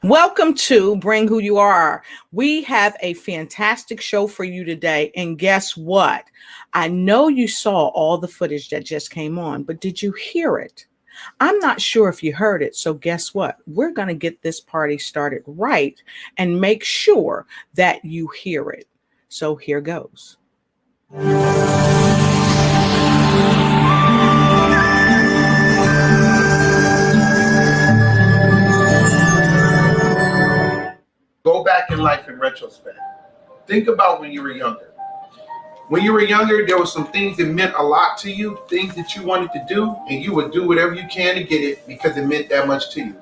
Welcome to Bring Who You Are. We have a fantastic show for you today. And guess what? I know you saw all the footage that just came on, but did you hear it? I'm not sure if you heard it. So guess what? We're going to get this party started right and make sure that you hear it. So here goes. Go back in life in retrospect. Think about when you were younger. When you were younger, there were some things that meant a lot to you, things that you wanted to do, and you would do whatever you can to get it because it meant that much to you.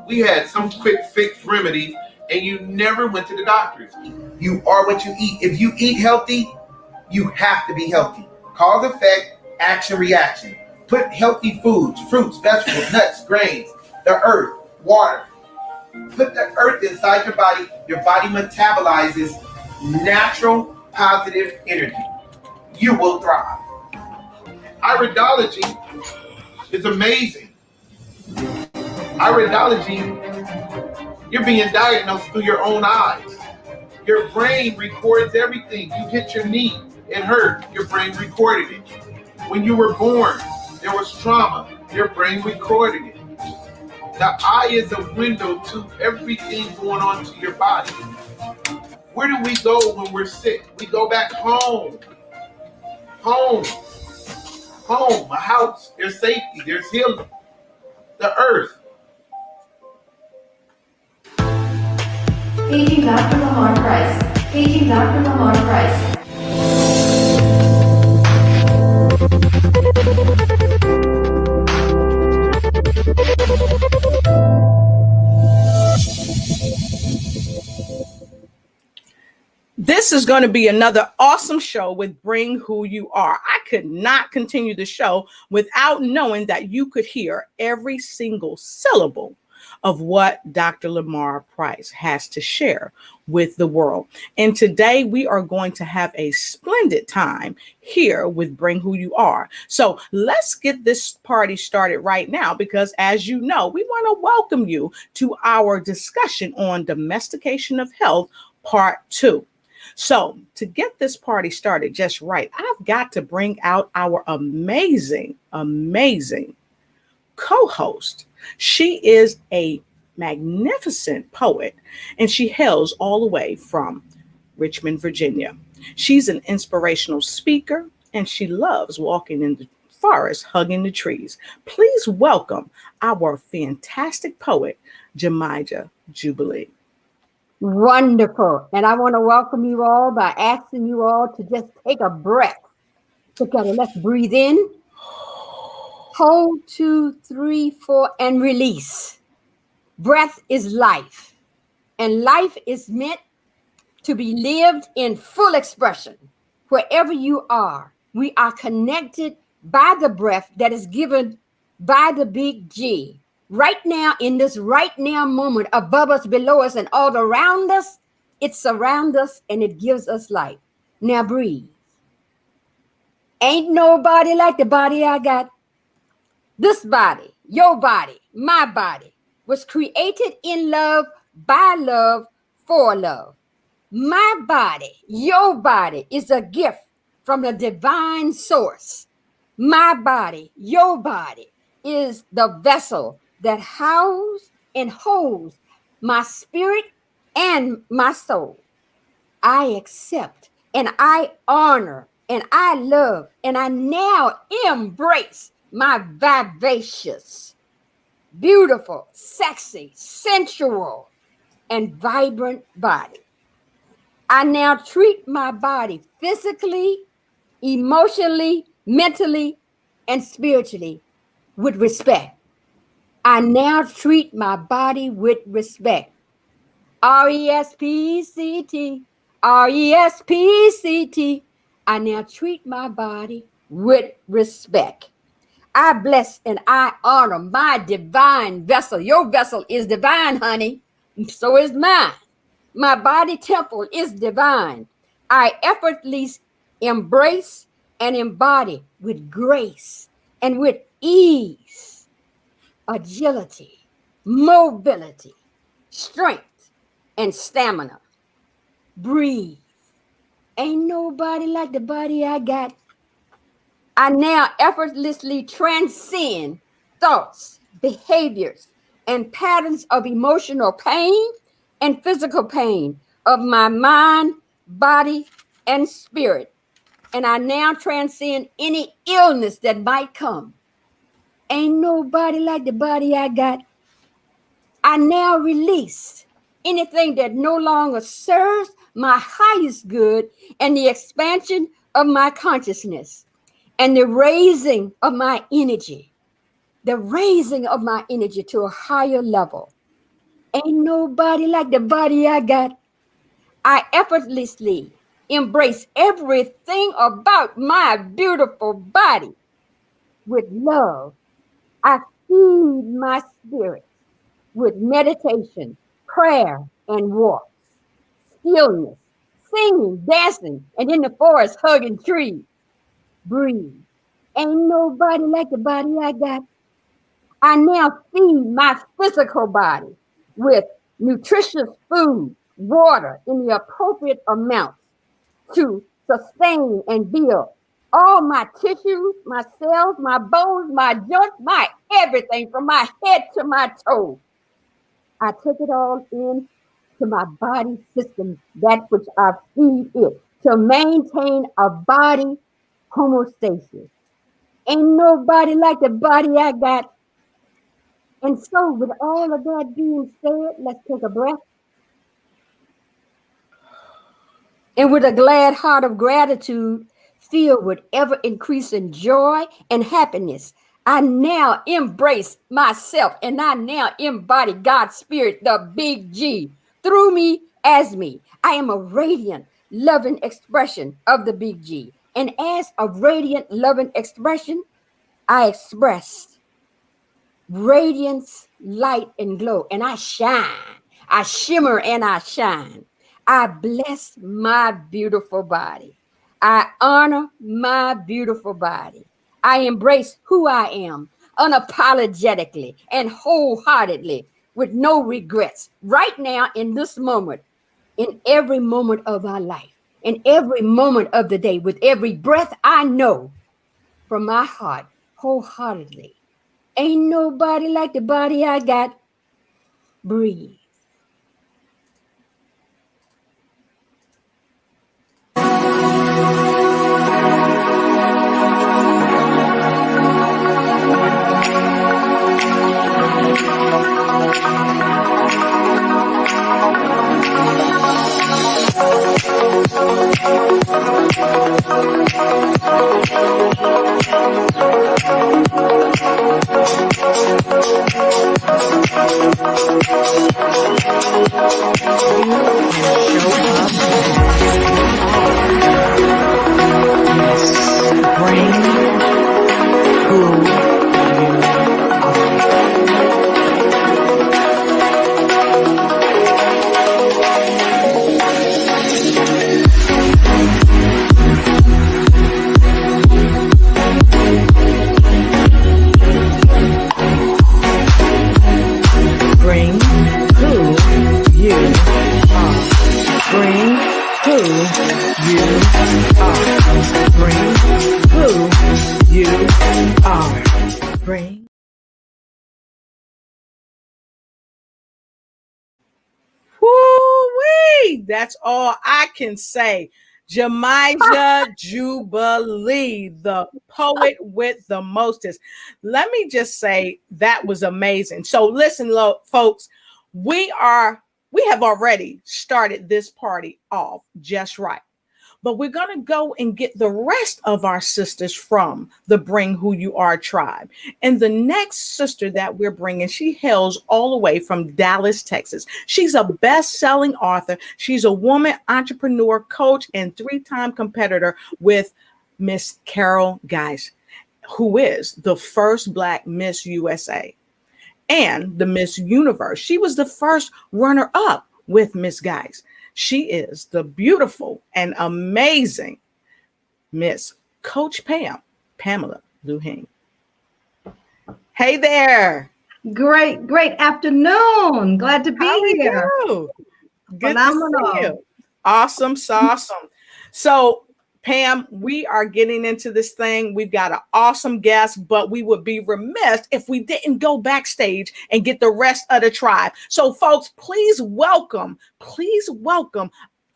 We had some quick fix remedy, and you never went to the doctors. You are what you eat. If you eat healthy, you have to be healthy. Cause, effect, action, reaction. Put healthy foods, fruits, vegetables, nuts, grains, the earth, water. Put the earth inside your body metabolizes natural positive energy. You will thrive. Iridology is amazing. Iridology, you're being diagnosed through your own eyes. Your brain records everything. You hit your knee, it hurt. Your brain recorded it. When you were born, there was trauma. Your brain recorded it. The eye is a window to everything going on to your body. Where do we go when we're sick? We go back home. Home. Home, a house. There's safety. There's healing. The earth. Paging Dr. Lamar Price. Paging Dr. Lamar Price. This is going to be another awesome show with Bring Who You Are. I could not continue the show without knowing that you could hear every single syllable of what Dr. Lamar Price has to share with the world. And today we are going to have a splendid time here with Bring Who You Are. So let's get this party started right now, because as you know, we want to welcome you to our discussion on domestication of health, part 2. So to get this party started just right, I've got to bring out our amazing co-host. She is a magnificent poet, and she hails all the way from Richmond, Virginia. She's an inspirational speaker, and she loves walking in the forest, hugging the trees. Please welcome our fantastic poet, Jemijah Jubilee. Wonderful. And I want to welcome you all by asking you all to just take a breath. Together, let's breathe in. Hold 2, 3, 4, and release. Breath is life. And life is meant to be lived in full expression. Wherever you are, we are connected by the breath that is given by the big G. Right now, in this right now moment, above us, below us, and all around us, it surrounds us and it gives us life. Now breathe. Ain't nobody like the body I got. This body, your body, my body, was created in love, by love, for love. My body, your body, is a gift from the divine source. My body, your body, is the vessel that houses and holds my spirit and my soul. I accept and I honor and I love and I now embrace my vivacious, beautiful, sexy, sensual, and vibrant body. I now treat my body physically, emotionally, mentally, and spiritually with respect. I now treat my body with respect. R-E-S-P-E-C-T, R-E-S-P-E-C-T. I now treat my body with respect. I bless and I honor my divine vessel. Your vessel is divine, honey. So is mine. My body temple is divine. I effortlessly embrace and embody with grace and with ease, agility, mobility, strength, and stamina. Breathe. Ain't nobody like the body I got. I now effortlessly transcend thoughts, behaviors, and patterns of emotional pain and physical pain of my mind, body, and spirit. And I now transcend any illness that might come. Ain't nobody like the body I got. I now release anything that no longer serves my highest good and the expansion of my consciousness and the raising of my energy, to a higher level. Ain't nobody like the body I got. I effortlessly embrace everything about my beautiful body with love. I feed my spirit with meditation, prayer, and walks, stillness, singing, dancing, and in the forest hugging trees. Breathe. Ain't nobody like the body I got. I now feed my physical body with nutritious food, water in the appropriate amounts to sustain and build all my tissues, my cells, my bones, my joints, my everything from my head to my toes. I take it all in to my body system, that which I feed it, to maintain a body homeostasis. Ain't nobody like the body I got. And so, with all of that being said, let's take a breath. And with a glad heart of gratitude, filled with ever increasing joy and happiness, I now embrace myself and I now embody God's spirit, the big G, through me as me. I am a radiant, loving expression of the big G. And as a radiant, loving expression, I express radiance, light, and glow. And I shine. I shimmer and I shine. I bless my beautiful body. I honor my beautiful body. I embrace who I am unapologetically and wholeheartedly with no regrets right now in this moment, in every moment of our life, in every moment of the day, with every breath I know from my heart wholeheartedly. Ain't nobody like the body I got. Breathe. Woo-wee! That's all I can say. Jamija Jubilee, the poet with the mostest. Let me just say that was amazing. So listen, folks, we have already started this party off just right. But we're going to go and get the rest of our sisters from the Bring Who You Are tribe. And the next sister that we're bringing, she hails all the way from Dallas, Texas. She's a best-selling author. She's a woman entrepreneur, coach, and 3-time competitor with Miss Carol Geis, who is the first Black Miss USA and the Miss Universe. She was the first runner-up with Miss Geis. She is the beautiful and amazing Miss Coach Pamela Luhing. Hey there. Great afternoon. Glad to How are be here. you? Good to see Phenomenal. you. Awesome. So, Pam, we are getting into this thing. We've got an awesome guest, but we would be remiss if we didn't go backstage and get the rest of the tribe. So, folks, please welcome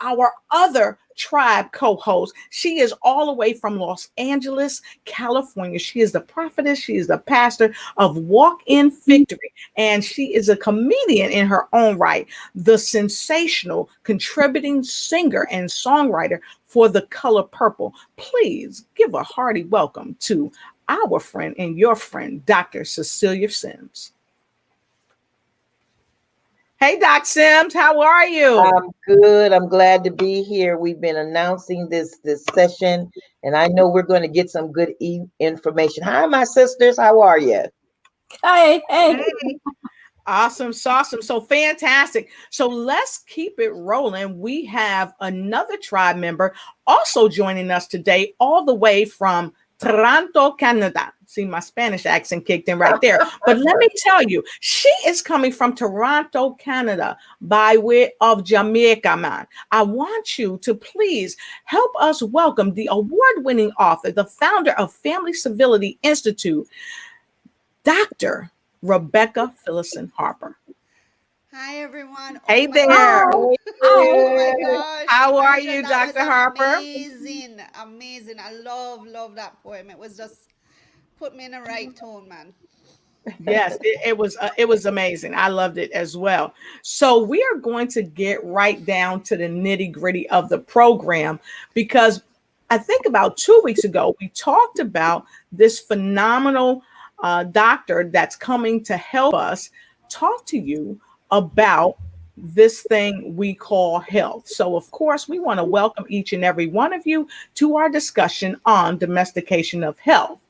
our other tribe co-host. She is all the way from Los Angeles, California. She is the prophetess. She is the pastor of Walk in Victory, and she is a comedian in her own right, the sensational contributing singer and songwriter for The Color Purple. Please give a hearty welcome to our friend and your friend, Dr. Cecilia Sims. Hey, Doc Sims, how are you? I'm good. I'm glad to be here. We've been announcing this session, and I know we're going to get some good information. Hi, my sisters. How are you? Hey. Awesome. So fantastic. So let's keep it rolling. We have another tribe member also joining us today, all the way from Toronto, Canada. See, my Spanish accent kicked in right there. But let me tell you, she is coming from Toronto, Canada, by way of Jamaica, man. I want you to please help us welcome the award-winning author, the founder of Family Civility Institute, Dr. Rebecca Phillison Harper. Hi, everyone. Hey my there. God. Oh my gosh. How are Rachel, you, that was Dr. Harper? amazing. Amazing. I love that poem. It was just put me in the right tone, man. Yes, it was amazing. I loved it as well. So we are going to get right down to the nitty gritty of the program, because I think about 2 weeks ago we talked about this phenomenal doctor that's coming to help us talk to you about this thing we call health. So of course we want to welcome each and every one of you to our discussion on domestication of health.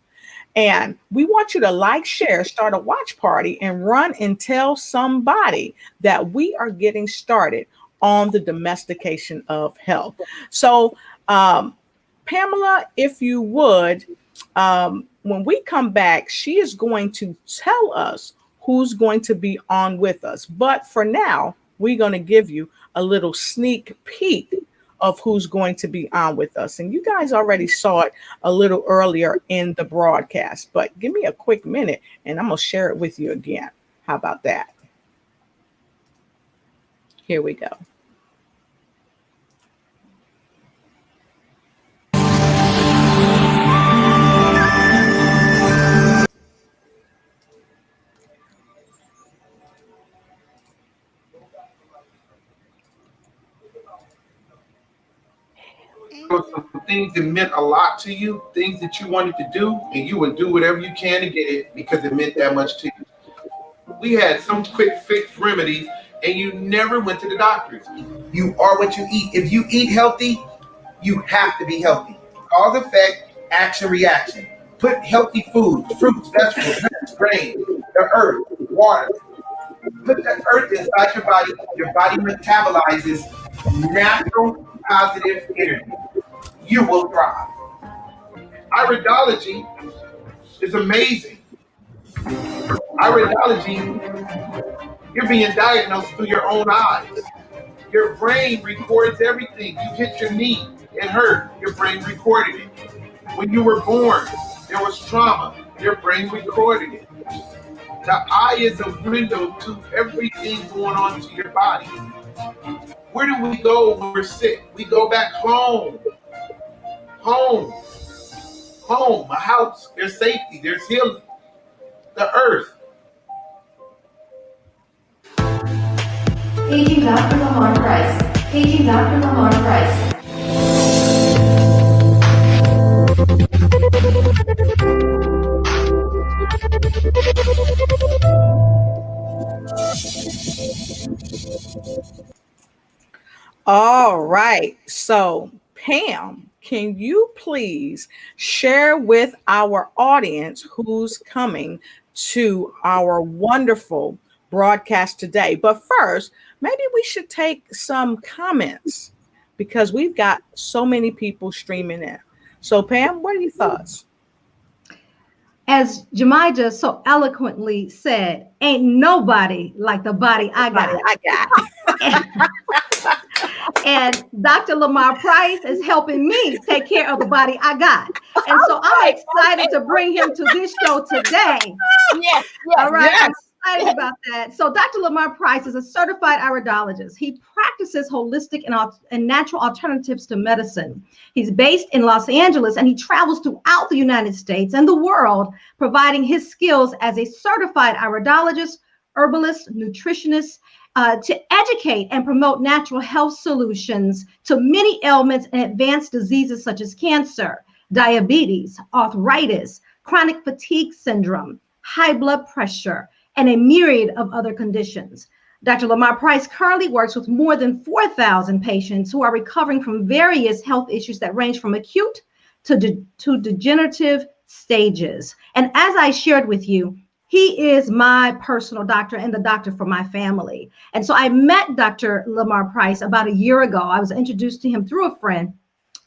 And we want you to like, share, start a watch party, and run and tell somebody that we are getting started on the domestication of health. So, Pamela, if you would, when we come back, she is going to tell us who's going to be on with us. But for now, we're going to give you a little sneak peek of who's going to be on with us. And you guys already saw it a little earlier in the broadcast, but give me a quick minute and I'm going to share it with you again. How about that? Here we go. There were some things that meant a lot to you, things that you wanted to do, and you would do whatever you can to get it because it meant that much to you. We had some quick fix remedies, and you never went to the doctors. You are what you eat. If you eat healthy, you have to be healthy. Cause, effect, action, reaction. Put healthy food, fruits, vegetables, nuts, grains, the earth, water. Put the earth inside your body. Your body metabolizes natural positive energy. You will thrive. Iridology is amazing. Iridology, you're being diagnosed through your own eyes. Your brain records everything. You hit your knee, it hurt. Your brain recorded it. When you were born, there was trauma. Your brain recorded it. The eye is a window to everything going on to your body. Where do we go when we're sick? We go back home. Home. Home, a house. There's safety. There's healing. The earth. Paging Dr. Lamar Price. Paging Dr. Lamar Price. All right. So, Pam, can you please share with our audience who's coming to our wonderful broadcast today? But first, maybe we should take some comments because we've got so many people streaming in. So, Pam, what are your thoughts? as Jemima so eloquently said, ain't nobody like the body I got. And Dr. Lamar Price is helping me take care of the body I got. And so I'm excited to bring him to this show today. Yes, All right. yes. I'm excited about that. So Dr. Lamar Price is a certified iridologist. He practices holistic and natural alternatives to medicine. He's based in Los Angeles and he travels throughout the United States and the world, providing his skills as a certified iridologist, herbalist, nutritionist, to educate and promote natural health solutions to many ailments and advanced diseases such as cancer, diabetes, arthritis, chronic fatigue syndrome, high blood pressure, and a myriad of other conditions. Dr. Lamar Price currently works with more than 4,000 patients who are recovering from various health issues that range from acute to degenerative stages. And as I shared with you, he is my personal doctor and the doctor for my family. And so I met Dr. Lamar Price about a year ago. I was introduced to him through a friend.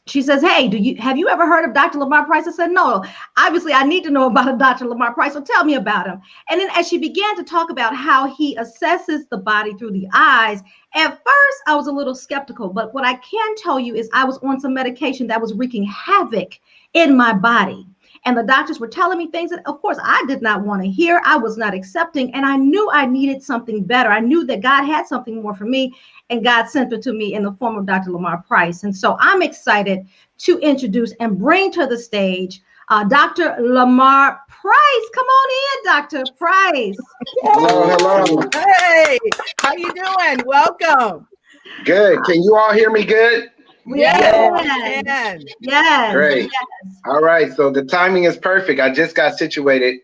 She says, hey, have you ever heard of Dr. Lamar Price? I said, no, obviously I need to know about a Dr. Lamar Price, so tell me about him. And then as she began to talk about how he assesses the body through the eyes, at first I was a little skeptical, but what I can tell you is I was on some medication that was wreaking havoc in my body. And the doctors were telling me things that, of course, I did not want to hear. I was not accepting. And I knew I needed something better. I knew that God had something more for me. And God sent it to me in the form of Dr. Lamar Price. And so I'm excited to introduce and bring to the stage Dr. Lamar Price. Come on in, Dr. Price. Hello. Hey, how you doing? Welcome. Good. Can you all hear me good? Yes. Yes. Great. Yes. All right. So the timing is perfect. I just got situated.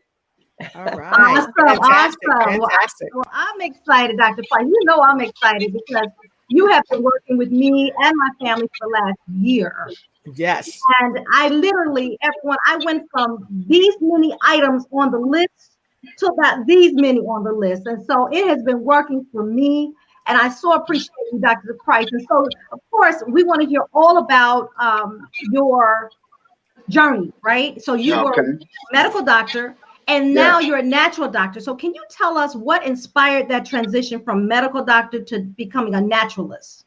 All right. Awesome. Fantastic. Awesome. Fantastic. Well, I'm excited, Dr. Price. You know I'm excited because you have been working with me and my family for the last year. Yes. And I literally, everyone, I went from these many items on the list to about these many on the list. And so it has been working for me. And I so appreciate you, Dr. Price. And so, of course, we want to hear all about your journey, right? So you were a medical doctor, and now you're a natural doctor. So can you tell us what inspired that transition from medical doctor to becoming a naturalist?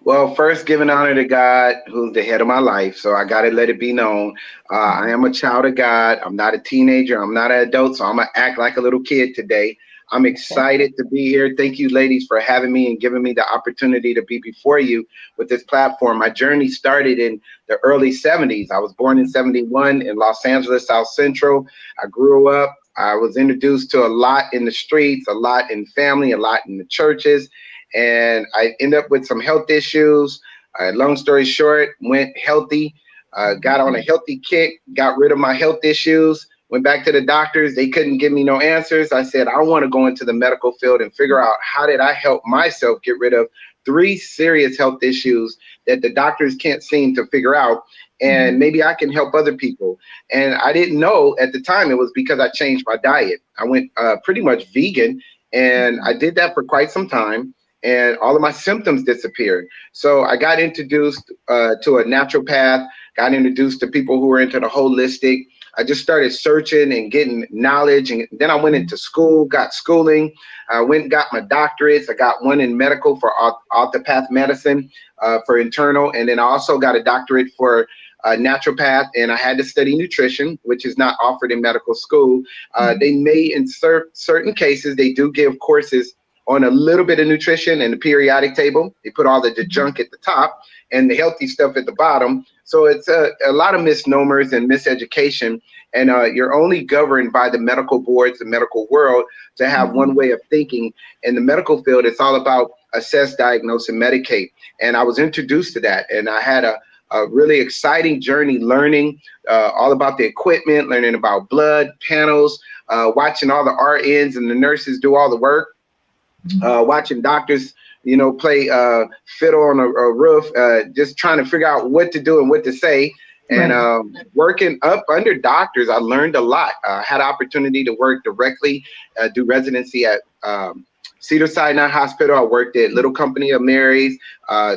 Well, first, giving honor to God, who's the head of my life. So I got to let it be known. I am a child of God. I'm not a teenager. I'm not an adult. So I'm going to act like a little kid today. I'm excited to be here. Thank you, ladies, for having me and giving me the opportunity to be before you with this platform. My journey started in the early 70s. I was born in 71 in Los Angeles, South Central. I grew up. I was introduced to a lot in the streets, a lot in family, a lot in the churches. And I ended up with some health issues. Long story short, went healthy, got on a healthy kick, got rid of my health issues, went back to the doctors. They couldn't give me no answers. I said, I want to go into the medical field and figure out how did I help myself get rid of 3 serious health issues that the doctors can't seem to figure out. And maybe I can help other people. And I didn't know at the time it was because I changed my diet. I went pretty much vegan, and I did that for quite some time. And all of my symptoms disappeared. So I got introduced to a naturopath, got introduced to people who were into the holistic. I just started searching and getting knowledge. And then I went into school, got schooling. I went and got my doctorates. I got one in medical for orthopath medicine for internal. And then I also got a doctorate for naturopath, and I had to study nutrition, which is not offered in medical school. They may, in certain cases, they do give courses on a little bit of nutrition and the periodic table. They put all the junk at the top and the healthy stuff at the bottom. So it's a lot of misnomers and miseducation. And you're only governed by the medical boards, the medical world, to have one way of thinking. In the medical field, it's all about assess, diagnose, and medicate. And I was introduced to that. And I had a really exciting journey learning all about the equipment, learning about blood panels, watching all the RNs and the nurses do all the work. Watching doctors, play fiddle on a roof, just trying to figure out what to do and what to say. And working up under doctors, I learned a lot. I had an opportunity to work directly, do residency at Cedars-Sinai Hospital. I worked at Little Company of Mary's,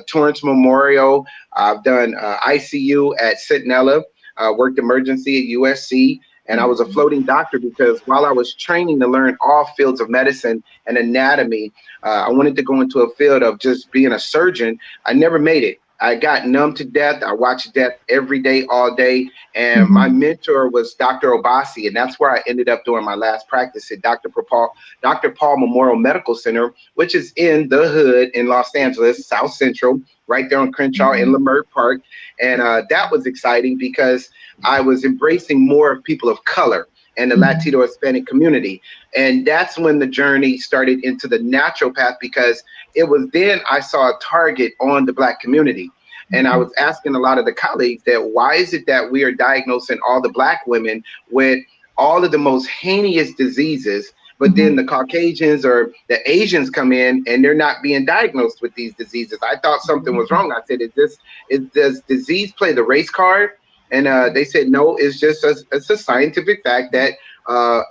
Torrance Memorial. I've done ICU at Centinela, worked emergency at USC. And I was a floating doctor because while I was training to learn all fields of medicine and anatomy, I wanted to go into a field of just being a surgeon. I never made it. I got numb to death. I watched death every day, all day. And my mentor was Dr. Obasi. And that's where I ended up doing my last practice at Dr. Paul Memorial Medical Center, which is in the hood in Los Angeles, South Central, right there on Crenshaw in Leimert Park. And that was exciting because I was embracing more people of color and the Latino Hispanic community. And that's when the journey started into the natural path, because it was then I saw a target on the Black community. And I was asking a lot of the colleagues that why is it that we are diagnosing all the Black women with all of the most heinous diseases, but then the Caucasians or the Asians come in and they're not being diagnosed with these diseases? I thought something was wrong. I said, does disease play the race card? And they said, no, it's just it's a scientific fact that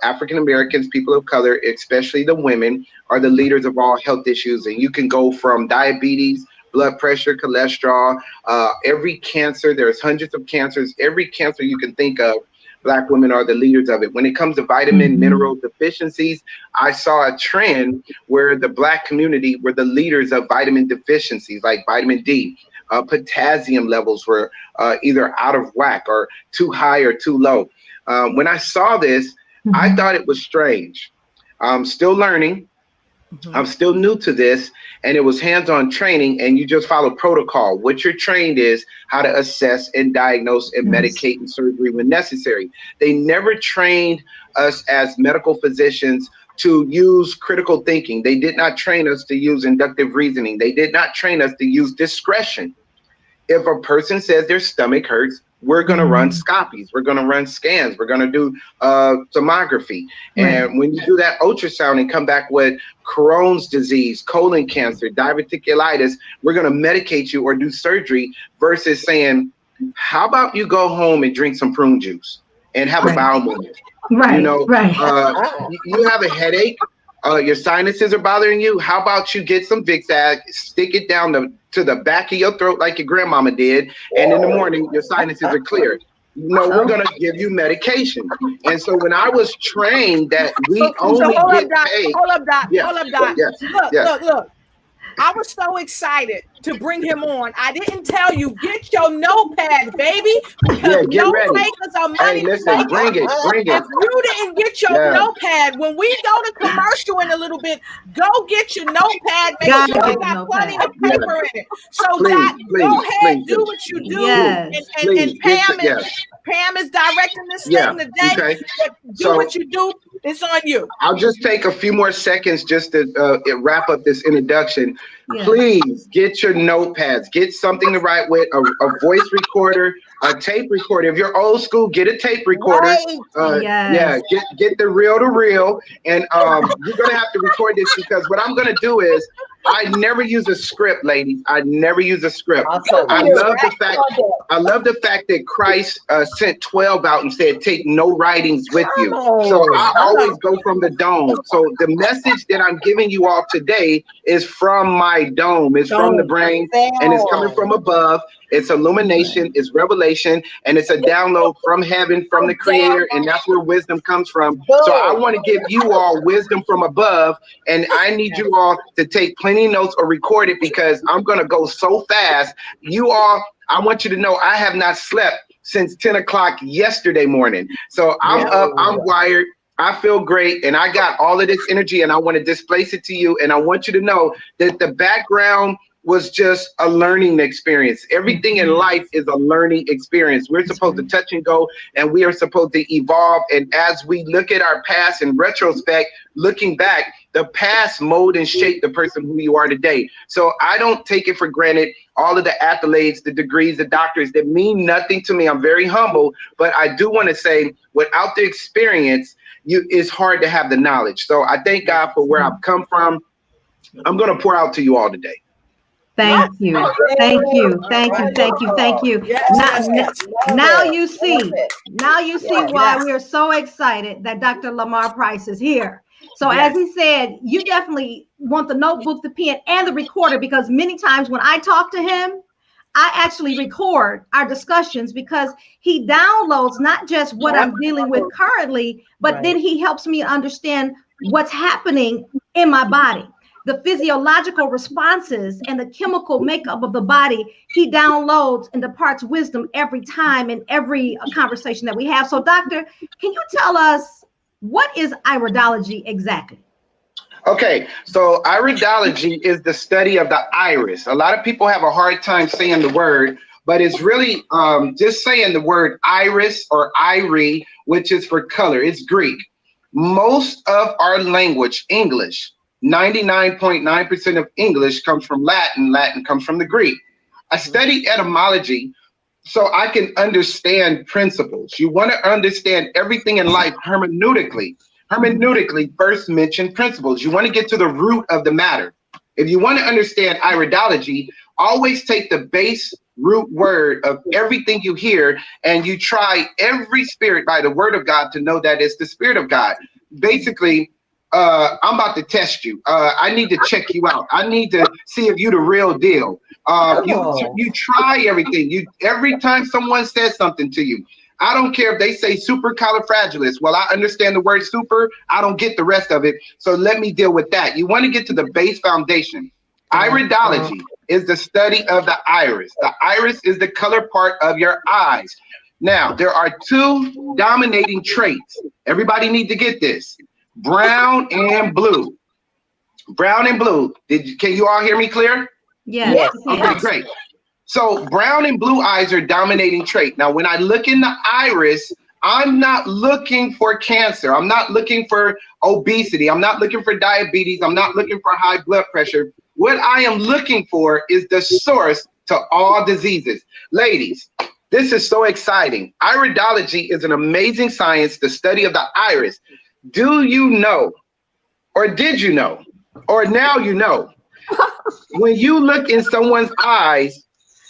African Americans, people of color, especially the women, are the leaders of all health issues. And you can go from diabetes, blood pressure, cholesterol, every cancer. There's hundreds of cancers. Every cancer you can think of, Black women are the leaders of it. When it comes to vitamin, mineral deficiencies, I saw a trend where the Black community were the leaders of vitamin deficiencies, like vitamin D. Potassium levels were either out of whack or too high or too low. When I saw this, I thought it was strange. I'm still learning. I'm still new to this, and it was hands-on training, and you just follow protocol. What you're trained is how to assess and diagnose and medicate and surgery when necessary. They never trained us as medical physicians to use critical thinking. They did not train us to use inductive reasoning. They did not train us to use discretion. If a person says their stomach hurts, we're going to run scopies. We're going to run scans. We're going to do tomography. And when you do that ultrasound and come back with Crohn's disease, colon cancer, diverticulitis, we're going to medicate you or do surgery versus saying, how about you go home and drink some prune juice and have a bowel movement? You know, you have a headache, your sinuses are bothering you. How about you get some Vicks, stick it down to the back of your throat like your grandmama did, and in the morning your sinuses are clear. No, we're gonna give you medication. And so when I was trained that we only get paid. Hold up, Doc. Look. I was so excited to bring him on. I didn't tell you, get your notepad, baby. Because get ready. Makers are money. Hey, listen, bring it. If you didn't get your notepad, when we go to commercial in a little bit, go get your notepad. Make sure you got plenty of paper in it. So, Doc, go ahead, do what you do. And Pam is directing this thing today. Okay. Do what you do. It's on you. I'll just take a few more seconds just to wrap up this introduction. Please get your notepads. Get something to write with, a voice recorder, a tape recorder. If you're old school, get a tape recorder. Get the reel to reel. And you're going to have to record this, because what I'm going to do is I never use a script, ladies. I never use a script. I love the fact that Christ sent 12 out and said, take no writings with you. So I always go from the dome. So the message that I'm giving you all today is from my dome. It's from the brain, and it's coming from above. It's illumination, it's revelation, and it's a download from heaven, from the Creator, and that's where wisdom comes from. So I want to give you all wisdom from above, and I need you all to take plenty of notes or record it, because I'm going to go so fast. You all, I want you to know I have not slept since 10 o'clock yesterday morning. So I'm up, I'm wired. I feel great, and I got all of this energy, and I want to displace it to you. And I want you to know that the background was just a learning experience. Everything in life is a learning experience. We're supposed to touch and go, and we are supposed to evolve. And as we look at our past in retrospect, looking back, the past mold and shape the person who you are today. So I don't take it for granted. All of the accolades, the degrees, the doctors, that mean nothing to me. I'm very humble, but I do want to say, without the experience, it's hard to have the knowledge. So I thank God for where I've come from. I'm going to pour out to you all today. Thank you. Now you see why we're so excited that Dr. Lamar Price is here. So as he said, you definitely want the notebook, the pen, and the recorder, because many times when I talk to him, I actually record our discussions because he downloads not just what I'm dealing with currently, but then he helps me understand what's happening in my body, the physiological responses and the chemical makeup of the body. He downloads and departs wisdom every time in every conversation that we have. So, doctor, can you tell us what is iridology exactly? Okay, so iridology is the study of the iris. A lot of people have a hard time saying the word, but it's really just saying the word iris or irie, which is for color. It's Greek. Most of our language, English, 99.9% of English comes from Latin. Latin comes from the Greek. I studied etymology so I can understand principles. You want to understand everything in life hermeneutically. Hermeneutically first mention principles. You want to get to the root of the matter. If you want to understand iridology, always take the base root word of everything you hear, and you try every spirit by the word of God to know that it's the spirit of God. Basically, I'm about to test you. I need to check you out. I need to see if you're the real deal. You try everything. Every time someone says something to you, I don't care if they say supercalifragilistic. Well, I understand the word super. I don't get the rest of it. So let me deal with that. You want to get to the base foundation. Iridology is the study of the iris. The iris is the color part of your eyes. Now, there are two dominating traits. Everybody need to get this. Brown and blue. Brown and blue. Can you all hear me clear? Yes. Okay, great. So brown and blue eyes are dominating trait. Now, when I look in the iris, I'm not looking for cancer. I'm not looking for obesity. I'm not looking for diabetes. I'm not looking for high blood pressure. What I am looking for is the source to all diseases. Ladies, this is so exciting. Iridology is an amazing science, the study of the iris. Do you know, or did you know, or now you know, when you look in someone's eyes,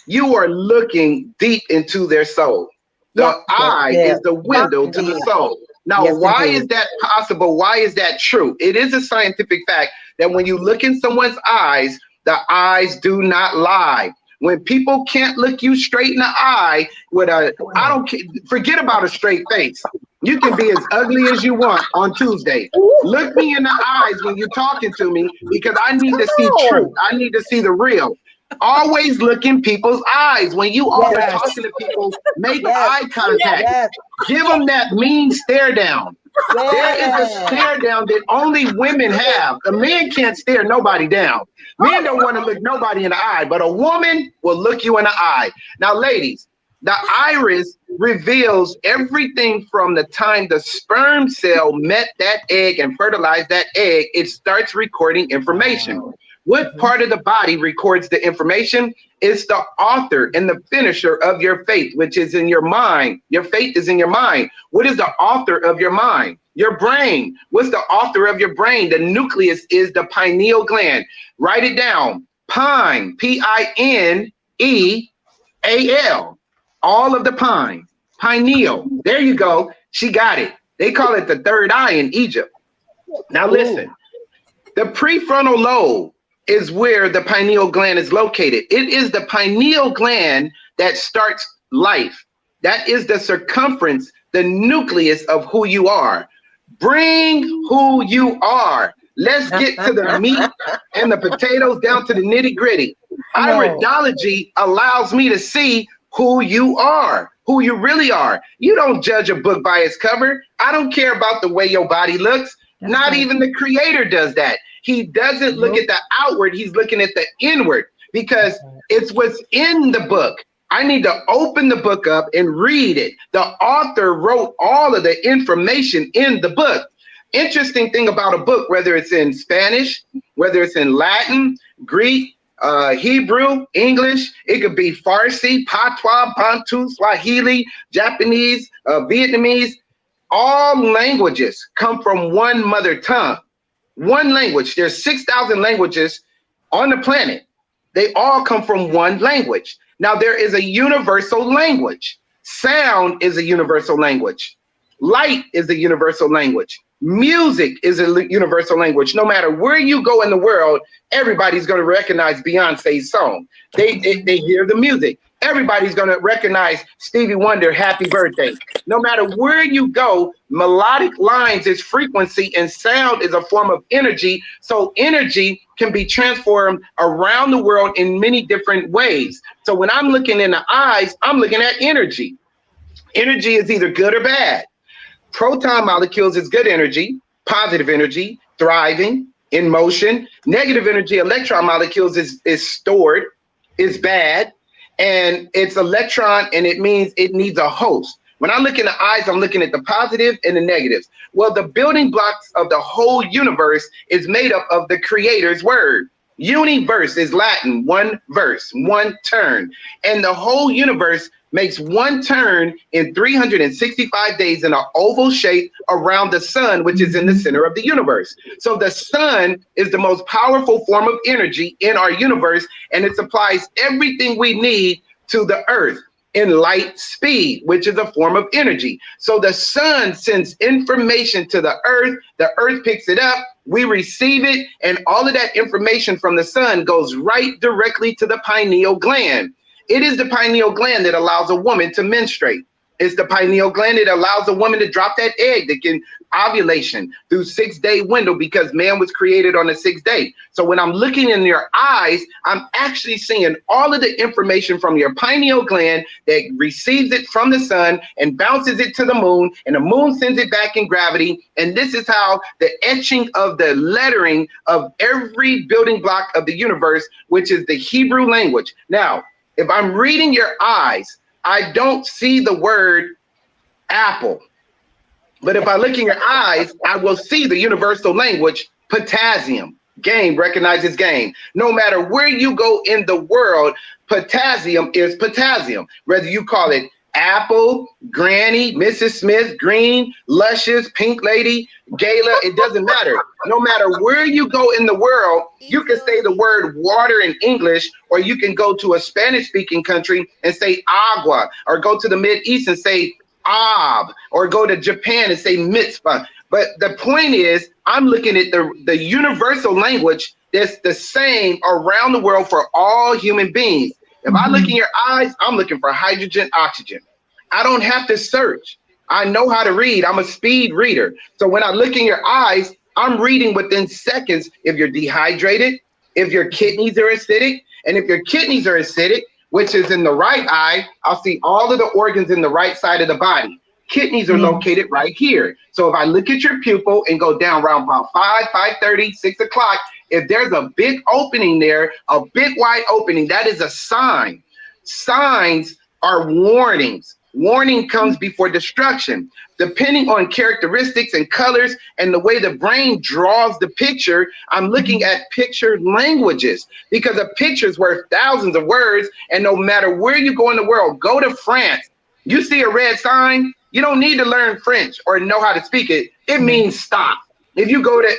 you are looking deep into their soul. The eye is the window to the soul. Now, why is that possible? Why is that true? It is a scientific fact that when you look in someone's eyes, the eyes do not lie. When people can't look you straight in the eye with forget about a straight face. You can be as ugly as you want on Tuesday. Look me in the eyes when you're talking to me, because I need to see truth. I need to see the real. Always look in people's eyes. When you are talking to people, make eye contact. Give them that mean stare down. There is a stare down that only women have. A man can't stare nobody down. Men don't want to look nobody in the eye, but a woman will look you in the eye. Now, ladies, the iris reveals everything from the time the sperm cell met that egg and fertilized that egg. It starts recording information. What part of the body records the information? It's the author and the finisher of your faith, which is in your mind. Your faith is in your mind. What is the author of your mind? Your brain. What's the author of your brain? The nucleus is the pineal gland. Write it down. Pine, P-I-N-E-A-L. All of the pine. Pineal. There you go. She got it. They call it the third eye in Egypt. Now listen. The prefrontal lobe is where the pineal gland is located. It is the pineal gland that starts life. That is the circumference, the nucleus of who you are. Bring who you are. Let's get to the meat and the potatoes, down to the nitty gritty. Iridology allows me to see who you are, who you really are. You don't judge a book by its cover. I don't care about the way your body looks. Not even the creator does that. He doesn't look at the outward. He's looking at the inward, because it's what's in the book. I need to open the book up and read it. The author wrote all of the information in the book. Interesting thing about a book, whether it's in Spanish, whether it's in Latin, Greek, Hebrew, English, it could be Farsi, Patois, Bantu, Swahili, Japanese, Vietnamese. All languages come from one mother tongue. One language. There's 6,000 languages on the planet. They all come from one language. Now, there is a universal language. Sound is a universal language. Light is a universal language. Music is a universal language. No matter where you go in the world, everybody's going to recognize Beyonce's song. They hear the music. Everybody's going to recognize Stevie Wonder, Happy Birthday. No matter where you go, melodic lines is frequency and sound is a form of energy. So energy can be transformed around the world in many different ways. So when I'm looking in the eyes, I'm looking at energy. Energy is either good or bad. Proton molecules is good energy, positive energy, thriving, in motion. Negative energy, electron molecules is stored, is bad. And it's electron, and it means it needs a host. When I look in the eyes, I'm looking at the positive and the negatives. Well, the building blocks of the whole universe is made up of the creator's word. Universe is Latin, one verse, one turn. And the whole universe makes one turn in 365 days in an oval shape around the sun, which is in the center of the universe. So the sun is the most powerful form of energy in our universe, and it supplies everything we need to the earth in light speed, which is a form of energy. So the sun sends information to the earth picks it up, we receive it, and all of that information from the sun goes right directly to the pineal gland. It is the pineal gland that allows a woman to menstruate. It's the pineal gland that allows a woman to drop that egg that can ovulation through 6-day window, because man was created on the 6th day. So when I'm looking in your eyes, I'm actually seeing all of the information from your pineal gland that receives it from the sun and bounces it to the moon, and the moon sends it back in gravity. And this is how the etching of the lettering of every building block of the universe, which is the Hebrew language. Now, if I'm reading your eyes, I don't see the word apple. But if I look in your eyes, I will see the universal language, potassium. Game recognizes game. No matter where you go in the world, potassium is potassium. Whether you call it apple, granny, Mrs. Smith, green, luscious, pink lady, gala, it doesn't matter. No matter where you go in the world, you can say the word water in English, or you can go to a Spanish-speaking country and say agua, or go to the Mideast and say ab, or go to Japan and say mitzvah. But the point is, I'm looking at the universal language that's the same around the world for all human beings. If I look in your eyes, I'm looking for hydrogen, oxygen. I don't have to search. I know how to read. I'm a speed reader. So when I look in your eyes, I'm reading within seconds if you're dehydrated, if your kidneys are acidic. And if your kidneys are acidic, which is in the right eye, I'll see all of the organs in the right side of the body. Kidneys are located right here. So if I look at your pupil and go down around about 5:30, 6 o'clock, if there's a big opening there, a big wide opening, that is a sign. Signs are warnings. Warning comes before destruction. Depending on characteristics and colors and the way the brain draws the picture, I'm looking at picture languages, because a picture is worth thousands of words. And no matter where you go in the world, go to France, you see a red sign, you don't need to learn French or know how to speak it. It means stop. If you go to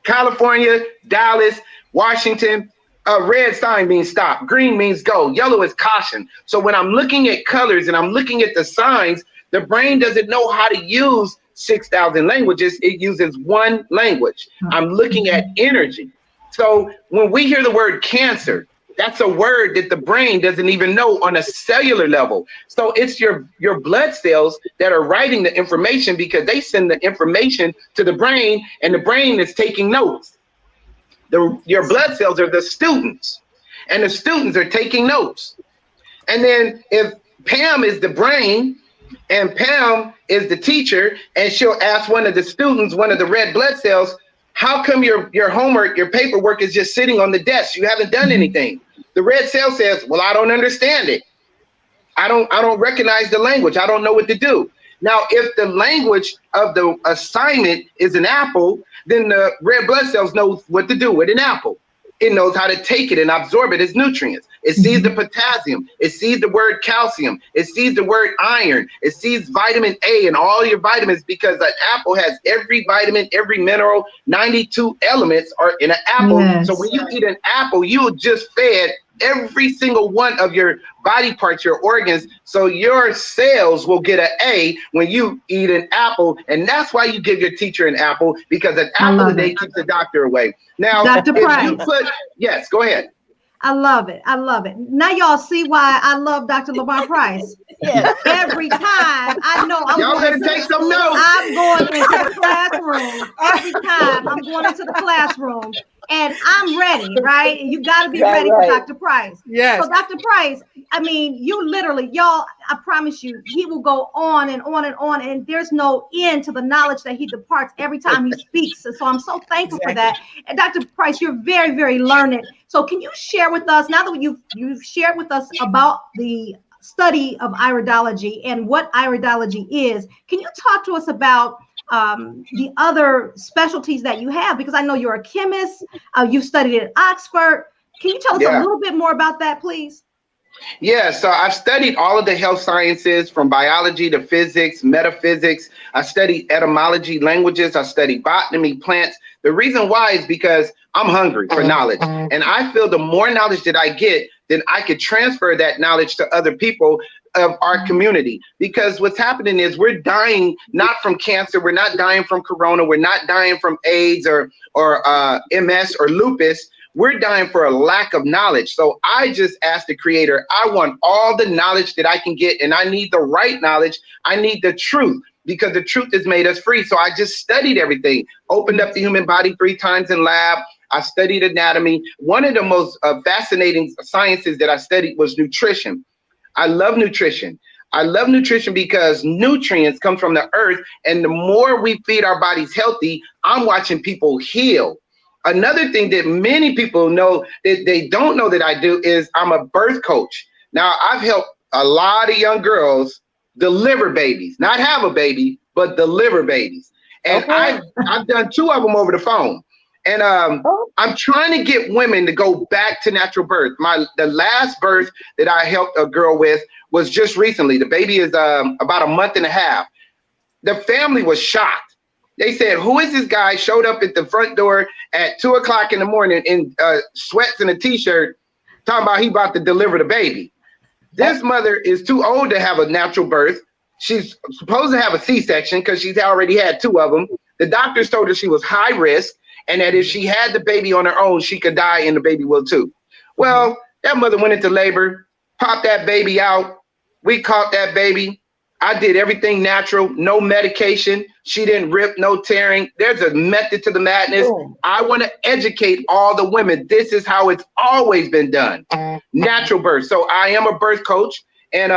California, Dallas, Washington, a red sign means stop. Green means go. Yellow is caution. So when I'm looking at colors and I'm looking at the signs, the brain doesn't know how to use 6,000 languages. It uses one language. I'm looking at energy. So when we hear the word cancer, that's a word that the brain doesn't even know on a cellular level. So it's your blood cells that are writing the information, because they send the information to the brain, and the brain is taking notes. Your blood cells are the students, and the students are taking notes. And then if Pam is the brain and Pam is the teacher, and she'll ask one of the students, one of the red blood cells, how come your homework, your paperwork is just sitting on the desk? You haven't done anything. The red cell says, well, I don't understand it. I don't recognize the language. I don't know what to do. Now, if the language of the assignment is an apple, then the red blood cells knows what to do with an apple. It knows how to take it and absorb it as nutrients. It sees the potassium. It sees the word calcium. It sees the word iron. It sees vitamin A and all your vitamins, because an apple has every vitamin, every mineral, 92 elements are in an apple. Yes. So when you eat an apple, you just fed every single one of your body parts, your organs, so your cells will get an A when you eat an apple. And that's why you give your teacher an apple, because an apple a day keeps the doctor away. Now, Dr. Price. you put, yes, go ahead. I love it. I love it. Now y'all see why I love Dr. Lamar Price. Yes. Every time I know Y'all better take some notes. I'm going into the classroom. Every time I'm going into the classroom and I'm ready, right? You got to be ready for Dr. Price. Yes. So Dr. Price, I mean, you literally, y'all, I promise you, he will go on and on and on, and there's no end to the knowledge that he departs every time he speaks. And so I'm so thankful for that. And Dr. Price, you're very, very learned. So can you share with us, now that you've shared with us about the study of iridology and what iridology is, can you talk to us about the other specialties that you have? Because I know you're a chemist, you've studied at Oxford. Can you tell us a little bit more about that, please? Yeah, so I've studied all of the health sciences, from biology to physics, metaphysics. I studied etymology, languages. I studied botany, plants. The reason why is because I'm hungry for knowledge. And I feel the more knowledge that I get, then I could transfer that knowledge to other people of our community. Because what's happening is we're dying not from cancer. We're not dying from corona. We're not dying from AIDS or MS or lupus. We're dying for a lack of knowledge. So I just asked the creator, I want all the knowledge that I can get, and I need the right knowledge. I need the truth, because the truth has made us free. So I just studied everything, opened up the human body 3 times in lab. I studied anatomy. One of the most fascinating sciences that I studied was nutrition. I love nutrition. I love nutrition because nutrients come from the earth, and the more we feed our bodies healthy, I'm watching people heal. Another thing that many people know that they don't know that I do is I'm a birth coach. Now, I've helped a lot of young girls deliver babies, not have a baby, but deliver babies. And I've done 2 of them over the phone. And I'm trying to get women to go back to natural birth. The last birth that I helped a girl with was just recently. The baby is about a month and a half. The family was shocked. They said, who is this guy? Showed up at the front door at 2 o'clock in the morning in sweats and a t-shirt, talking about he about to deliver the baby. This mother is too old to have a natural birth. She's supposed to have a C-section because she's already had 2 of them. The doctors told her she was high risk, and that if she had the baby on her own, she could die and the baby will too. Well, that mother went into labor, popped that baby out. We caught that baby. I did everything natural, no medication. She didn't rip, no tearing. There's a method to the madness. I want to educate all the women. This is how it's always been done. Natural birth. So I am a birth coach. And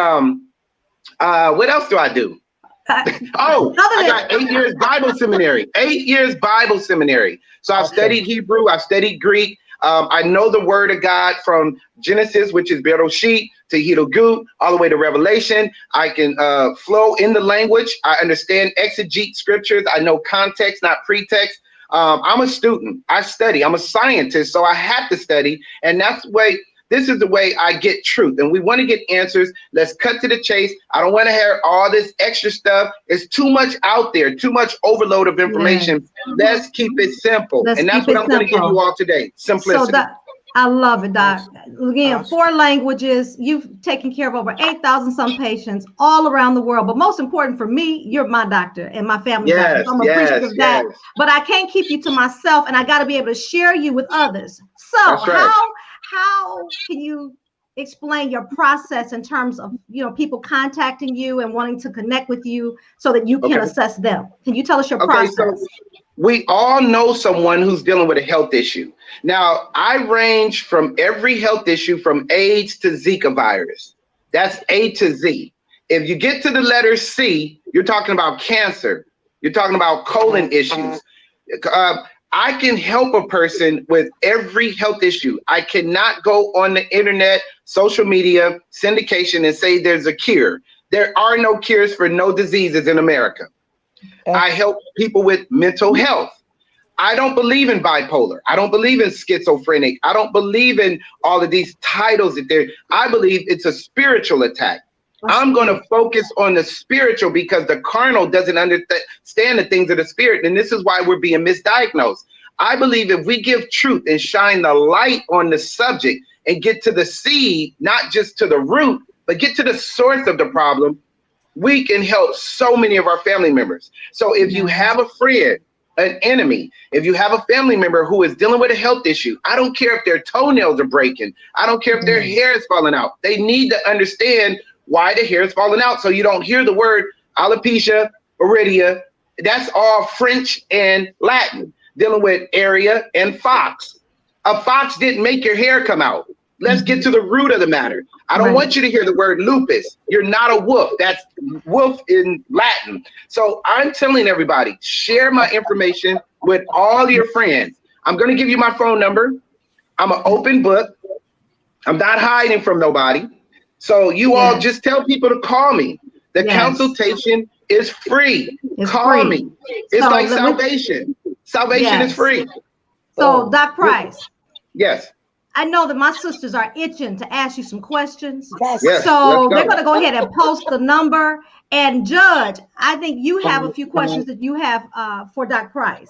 what else do I do? I got 8 years Bible seminary. 8 years Bible seminary. So I've studied Hebrew. I've studied Greek. I know the word of God from Genesis, which is Bereshit, to Hidugut, all the way to Revelation. I can flow in the language. I understand exegete scriptures. I know context, not pretext. I'm a student. I study. I'm a scientist, so I have to study. And that's the way. This is the way I get truth. And we want to get answers. Let's cut to the chase. I don't want to hear all this extra stuff. It's too much out there, too much overload of information. Let's keep it simple. And that's what I'm going to give you all today. Simplicity. So I love it, Doc. Again, 4 languages. You've taken care of over 8,000 some patients all around the world. But most important for me, you're my doctor and my family doctor. So I'm appreciative of that. But I can't keep you to myself, and I got to be able to share you with others. So how can you explain your process in terms of, people contacting you and wanting to connect with you so that you can assess them? Can you tell us your process? So we all know someone who's dealing with a health issue. Now, I range from every health issue from AIDS to Zika virus. That's A to Z. If you get to the letter C, you're talking about cancer. You're talking about colon issues. I can help a person with every health issue. I cannot go on the internet, social media, syndication, and say there's a cure. There are no cures for no diseases in America. I help people with mental health. I don't believe in bipolar. I don't believe in schizophrenic. I don't believe in all of these titles I believe it's a spiritual attack. I'm going to focus on the spiritual because the carnal doesn't understand the things of the spirit. And this is why we're being misdiagnosed. I believe if we give truth and shine the light on the subject, and get to the seed, not just to the root, but get to the source of the problem, we can help so many of our family members. So if you have a friend, an enemy, if you have a family member who is dealing with a health issue, I don't care if their toenails are breaking. I don't care if their hair is falling out. They need to understand why the hair is falling out. So you don't hear the word alopecia, iridia. That's all French and Latin, dealing with area and fox. A fox didn't make your hair come out. Let's get to the root of the matter. I don't want you to hear the word lupus. You're not a wolf. That's wolf in Latin. So I'm telling everybody, share my information with all your friends. I'm going to give you my phone number. I'm an open book. I'm not hiding from nobody. So you all just tell people to call me. The consultation is free. Call me. It's like salvation. Salvation is free. So, Doc Price. Yes. I know that my sisters are itching to ask you some questions. Yes. So they're going to go ahead and post the number. And Judge, I think you have a few questions that you have for Doc Price.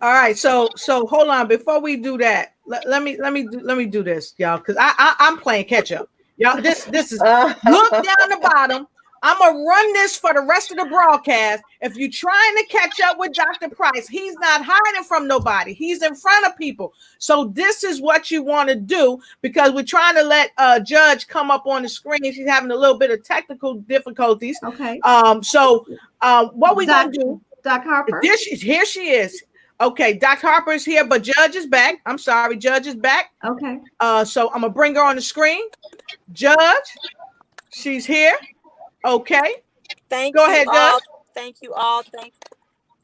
All right. So hold on. Before we do that, let me do this, y'all, because I'm playing catch up. Y'all, this is look down the bottom. I'm gonna run this for the rest of the broadcast. If you're trying to catch up with Dr. Price, he's not hiding from nobody. He's in front of people. So this is what you want to do, because we're trying to let Judge come up on the screen. She's having a little bit of technical difficulties. Okay. So what we gonna do? Doc Harper. Here she is. Okay, Dr. Harper is here, but Judge is back. I'm sorry, Judge is back. Okay. So I'm gonna bring her on the screen. Judge, she's here. Okay. Go ahead, Judge. Thank you all.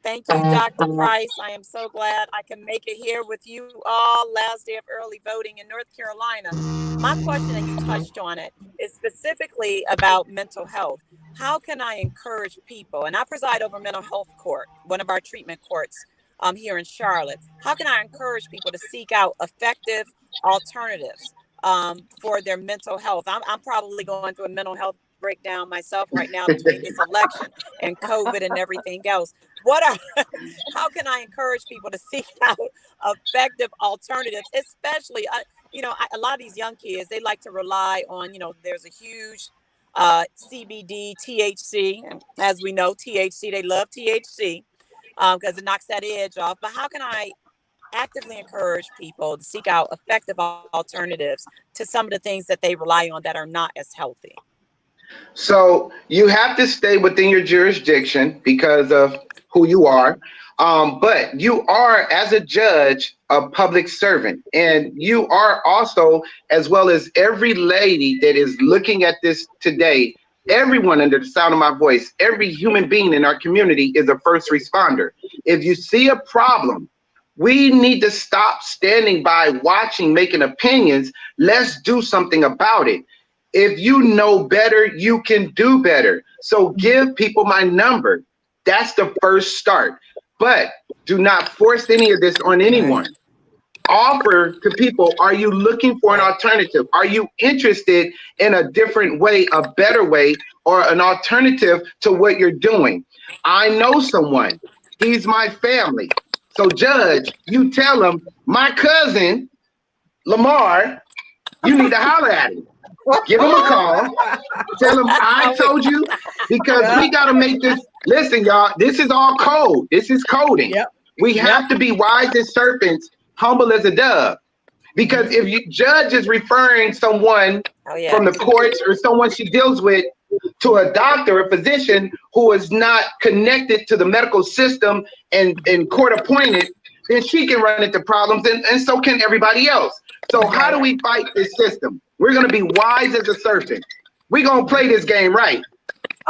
Thank you, Dr. Price. I am so glad I can make it here with you all. Last day of early voting in North Carolina. My question, and you touched on it, is specifically about mental health. How can I encourage people? And I preside over mental health court, one of our treatment courts here in Charlotte. How can I encourage people to seek out effective alternatives for their mental health? I'm probably going through a mental health breakdown myself right now between this election and COVID and everything else. How can I encourage people to seek out effective alternatives, especially, a lot of these young kids, they like to rely on, there's a huge CBD, THC, and as we know, THC, they love THC because it knocks that edge off. But how can I actively encourage people to seek out effective alternatives to some of the things that they rely on that are not as healthy? So you have to stay within your jurisdiction because of who you are. But you are, as a judge, a public servant. And you are also, as well as every lady that is looking at this today, everyone under the sound of my voice, every human being in our community is a first responder. If you see a problem, we need to stop standing by, watching, making opinions. Let's do something about it. If you know better, you can do better. So give people my number. That's the first start. But do not force any of this on anyone. Offer to people, are you looking for an alternative? Are you interested in a different way, a better way, or an alternative to what you're doing? I know someone. He's my family. So Judge, you tell him, my cousin, Lamar, you need to holler at him. Give him a call. Tell him I told you, because we got to make this. Listen, y'all, this is all code. This is coding. Yep. We have to be wise as serpents, humble as a dove. Because if you Judge is referring someone from the courts or someone she deals with to a doctor, a physician who is not connected to the medical system and court appointed, then she can run into problems, and so can everybody else. So how do we fight this system? We're going to be wise as a serpent. We're going to play this game right.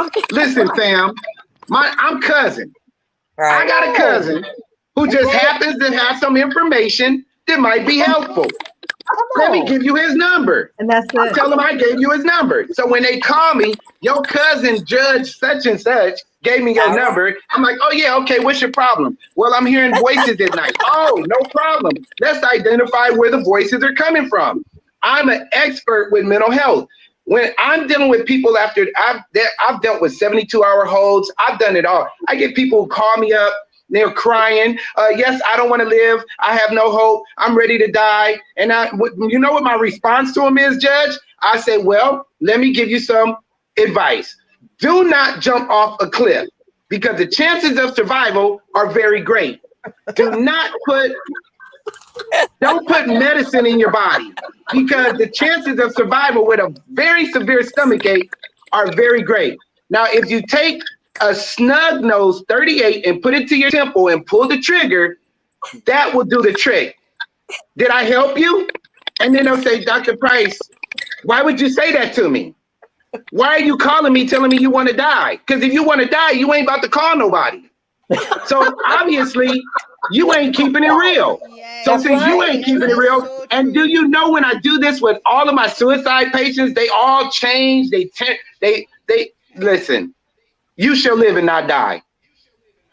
Okay. Listen, fam, I'm cousin. Right. I got a cousin who just happens to have some information that might be helpful. Let me give you his number. And that's it. Tell him I gave you his number. So when they call me, your cousin, Judge such and such, gave me your number. I'm like, oh yeah, okay, what's your problem? Well, I'm hearing voices at night. Oh, no problem. Let's identify where the voices are coming from. I'm an expert with mental health. When I'm dealing with people after I've dealt with 72-hour holds, I've done it all. I get people who call me up They're crying. Yes, I don't want to live. I have no hope. I'm ready to die. And you know what my response to them is, Judge? I say, well, let me give you some advice. Do not jump off a cliff because the chances of survival are very great. Don't put medicine in your body because the chances of survival with a very severe stomachache are very great. Now, if you take a snug nose 38 and put it to your temple and pull the trigger, that will do the trick. Did I help you? And then they'll say, Dr. Price, why would you say that to me? Why are you calling me telling me you want to die? Because if you want to die, you ain't about to call nobody. So obviously, you ain't keeping it real. Yes. So since you ain't keeping it real, So and true. do you know when I do this with all of my suicide patients, they all change. They listen. You shall live and not die.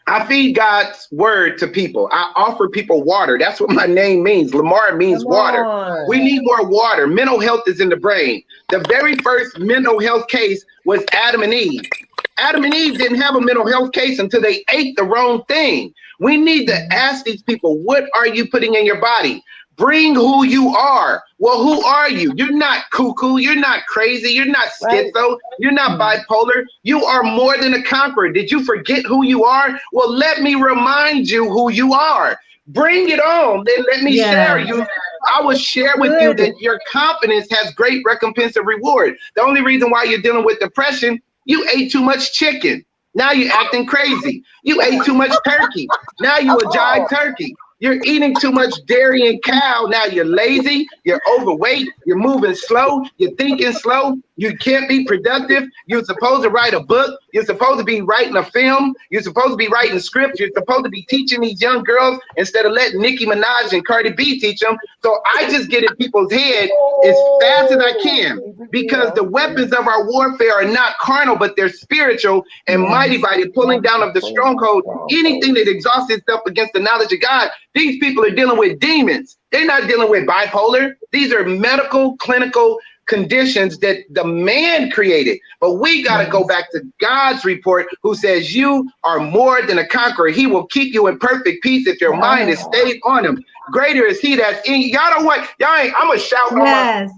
I feed God's word to people. I offer people water. That's what my name means. Lamar means Come water. on. We need more water. Mental health is in the brain. The very first mental health case was Adam and Eve. Adam and Eve didn't have a mental health case until they ate the wrong thing. We need to ask these people, what are you putting in your body? Bring who you are. Well, who are you? You're not cuckoo. You're not crazy. You're not schizo. You're not bipolar. You are more than a conqueror. Did you forget who you are? Well, let me remind you who you are. Bring it on. Then let me share you. I will share with you that your confidence has great recompense and reward. The only reason why you're dealing with depression, you ate too much chicken. Now you're acting crazy. You ate too much turkey. Now you a jive turkey. You're eating too much dairy and cow. Now you're lazy. You're overweight. You're moving slow. You're thinking slow. You can't be productive. You're supposed to write a book. You're supposed to be writing a film. You're supposed to be writing scripts. You're supposed to be teaching these young girls instead of letting Nicki Minaj and Cardi B teach them. So I just get in people's head as fast as I can because the weapons of our warfare are not carnal, but they're spiritual and mighty by the pulling down of the stronghold. Anything that exhausts itself against the knowledge of God, these people are dealing with demons. They're not dealing with bipolar. These are medical, clinical conditions that the man created. But we got to go back to God's report, who says you are more than a conqueror. He will keep you in perfect peace if your mind is stayed on him. Greater is he that's in you. Y'all don't want, y'all ain't, I'm going to shout. Yes.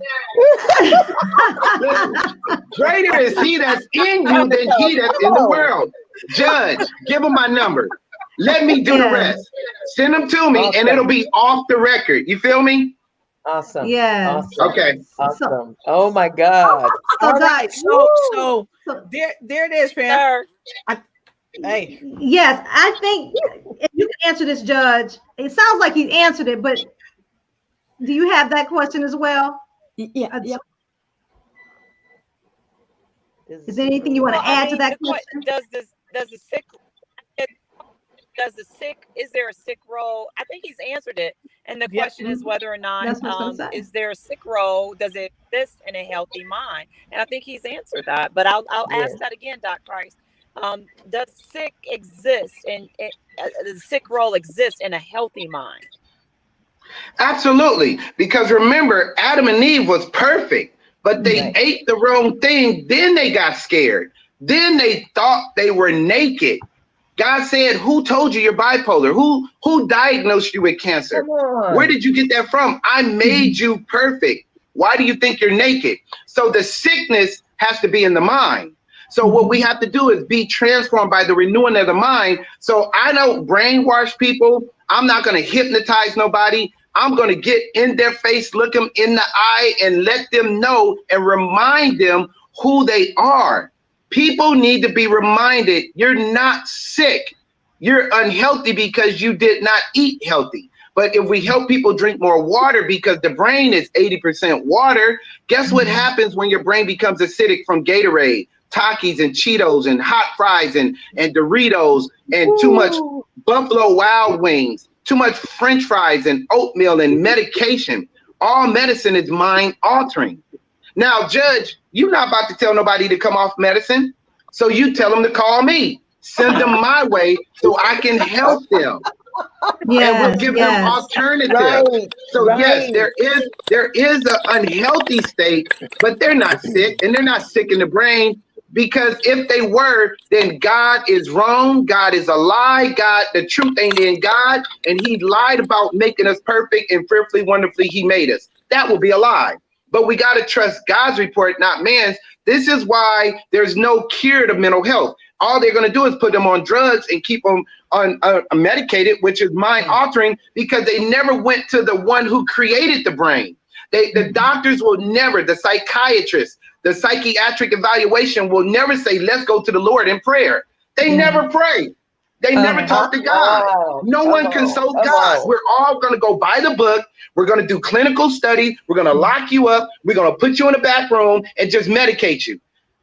Greater is he that's in you than he that's in the world. Judge, give him my number. Let me do the rest. Send them to me and it'll be off the record. You feel me? Awesome. Yes. Awesome. Okay. Awesome. Oh my God. All right. So there it is, Pam. Hey. Yes, I think if you can answer this, Judge. It sounds like you answered it, but do you have that question as well? Yeah. Is there anything you want to add to that question? Is there a sick role? I think he's answered it. And the question is whether or not is there a sick role? Does it exist in a healthy mind? And I think he's answered that. But I'll ask that again, Doc Price. Does sick exist and the sick role exist in a healthy mind? Absolutely. Because remember, Adam and Eve was perfect, but they ate the wrong thing. Then they got scared. Then they thought they were naked. God said, who told you you're bipolar? Who diagnosed you with cancer? Where did you get that from? I made you perfect. Why do you think you're naked? So the sickness has to be in the mind. So what we have to do is be transformed by the renewing of the mind. So I don't brainwash people. I'm not going to hypnotize nobody. I'm going to get in their face, look them in the eye, and let them know and remind them who they are. People need to be reminded you're not sick. You're unhealthy because you did not eat healthy. But if we help people drink more water, because the brain is 80% water, guess what happens when your brain becomes acidic from Gatorade, Takis and Cheetos and hot fries and Doritos and too much Buffalo Wild Wings, too much French fries and oatmeal and medication. All medicine is mind altering. Now, Judge, you're not about to tell nobody to come off medicine. So you tell them to call me. Send them my way so I can help them. And we'll give them alternatives. Yes, there is an unhealthy state, but they're not sick, and they're not sick in the brain. Because if they were, then God is wrong. God is a lie. The truth ain't in God. And he lied about making us perfect and fearfully, wonderfully he made us. That will be a lie. But we got to trust God's report, not man's. This is why there's no cure to mental health. All they're going to do is put them on drugs and keep them on medicated, which is mind altering, because they never went to the one who created the brain. The doctors will never, the psychiatrists, the psychiatric evaluation will never say, let's go to the Lord in prayer. They never pray. They never talk to God. No one consult God. We're all going to go buy the book. We're going to do clinical study. We're going to lock you up. We're going to put you in a back room and just medicate you.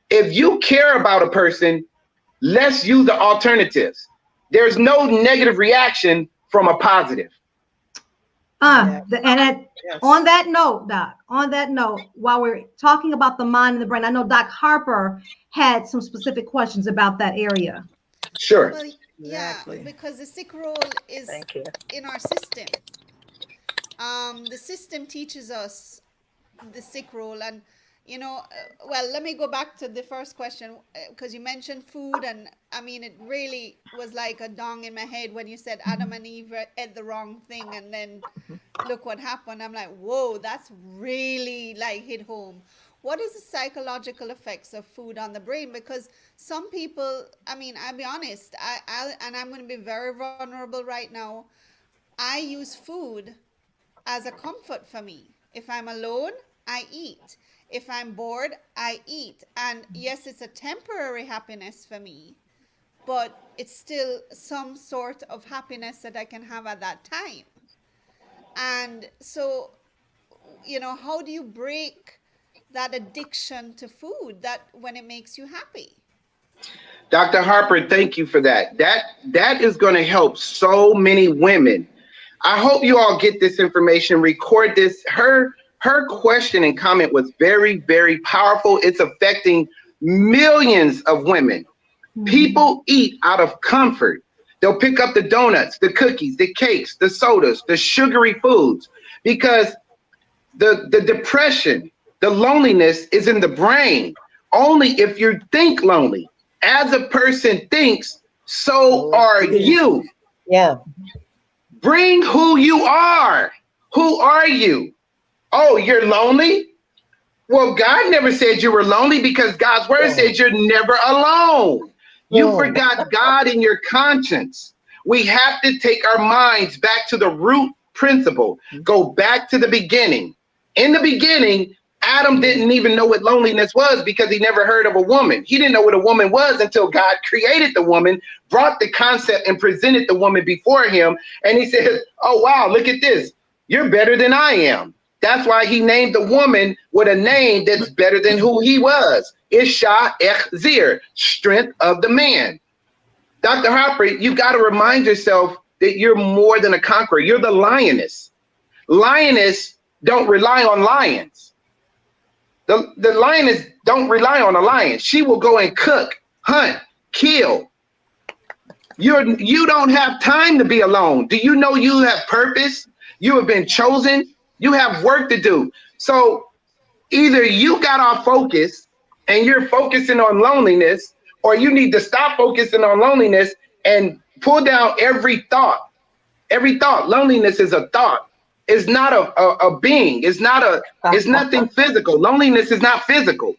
If you care about a person, let's use the alternatives. There's no negative reaction from a positive. On that note, Doc, while we're talking about the mind and the brain, I know Doc Harper had some specific questions about that area. Sure. Well, yeah, because the sick role is in our system. The system teaches us the sick role. And, you know, well, let me go back to the first question, because you mentioned food. And I mean, it really was like a dong in my head when you said Adam and Eve ate the wrong thing. And then look what happened. I'm like, whoa, that's really like hit home. What is the psychological effects of food on the brain? Because some people, I mean, I'll be honest, and I'm going to be very vulnerable right now. I use food as a comfort for me. If I'm alone, I eat. If I'm bored, I eat. And yes, it's a temporary happiness for me, but it's still some sort of happiness that I can have at that time. And so, you know, how do you break that addiction to food, that when it makes you happy? Dr. Harper, thank you for that. That is going to help so many women. I hope you all get this information, record this. Her question and comment was very, very powerful. It's affecting millions of women. People eat out of comfort. They'll pick up the donuts, the cookies, the cakes, the sodas, the sugary foods, because the depression, the loneliness is in the brain. Only if you think lonely. As a person thinks, so are you. Yeah. Bring who you are. Who are you? Oh, you're lonely? Well, God never said you were lonely, because God's word said you're never alone. You forgot God in your conscience. We have to take our minds back to the root principle. Go back to the beginning. In the beginning, Adam didn't even know what loneliness was, because he never heard of a woman. He didn't know what a woman was until God created the woman, brought the concept and presented the woman before him. And he said, oh, wow, look at this. You're better than I am. That's why he named the woman with a name that's better than who he was. Isha Echzir, strength of the man. Dr. Harper, you got to remind yourself that you're more than a conqueror. You're the lioness. Lioness don't rely on lions. The lioness don't rely on a lion. She will go and cook, hunt, kill. You don't have time to be alone. Do you know you have purpose? You have been chosen. You have work to do. So either you got off focus and you're focusing on loneliness, or you need to stop focusing on loneliness and pull down every thought. Every thought. Loneliness is a thought. It's not a being. It's nothing physical. Loneliness is not physical.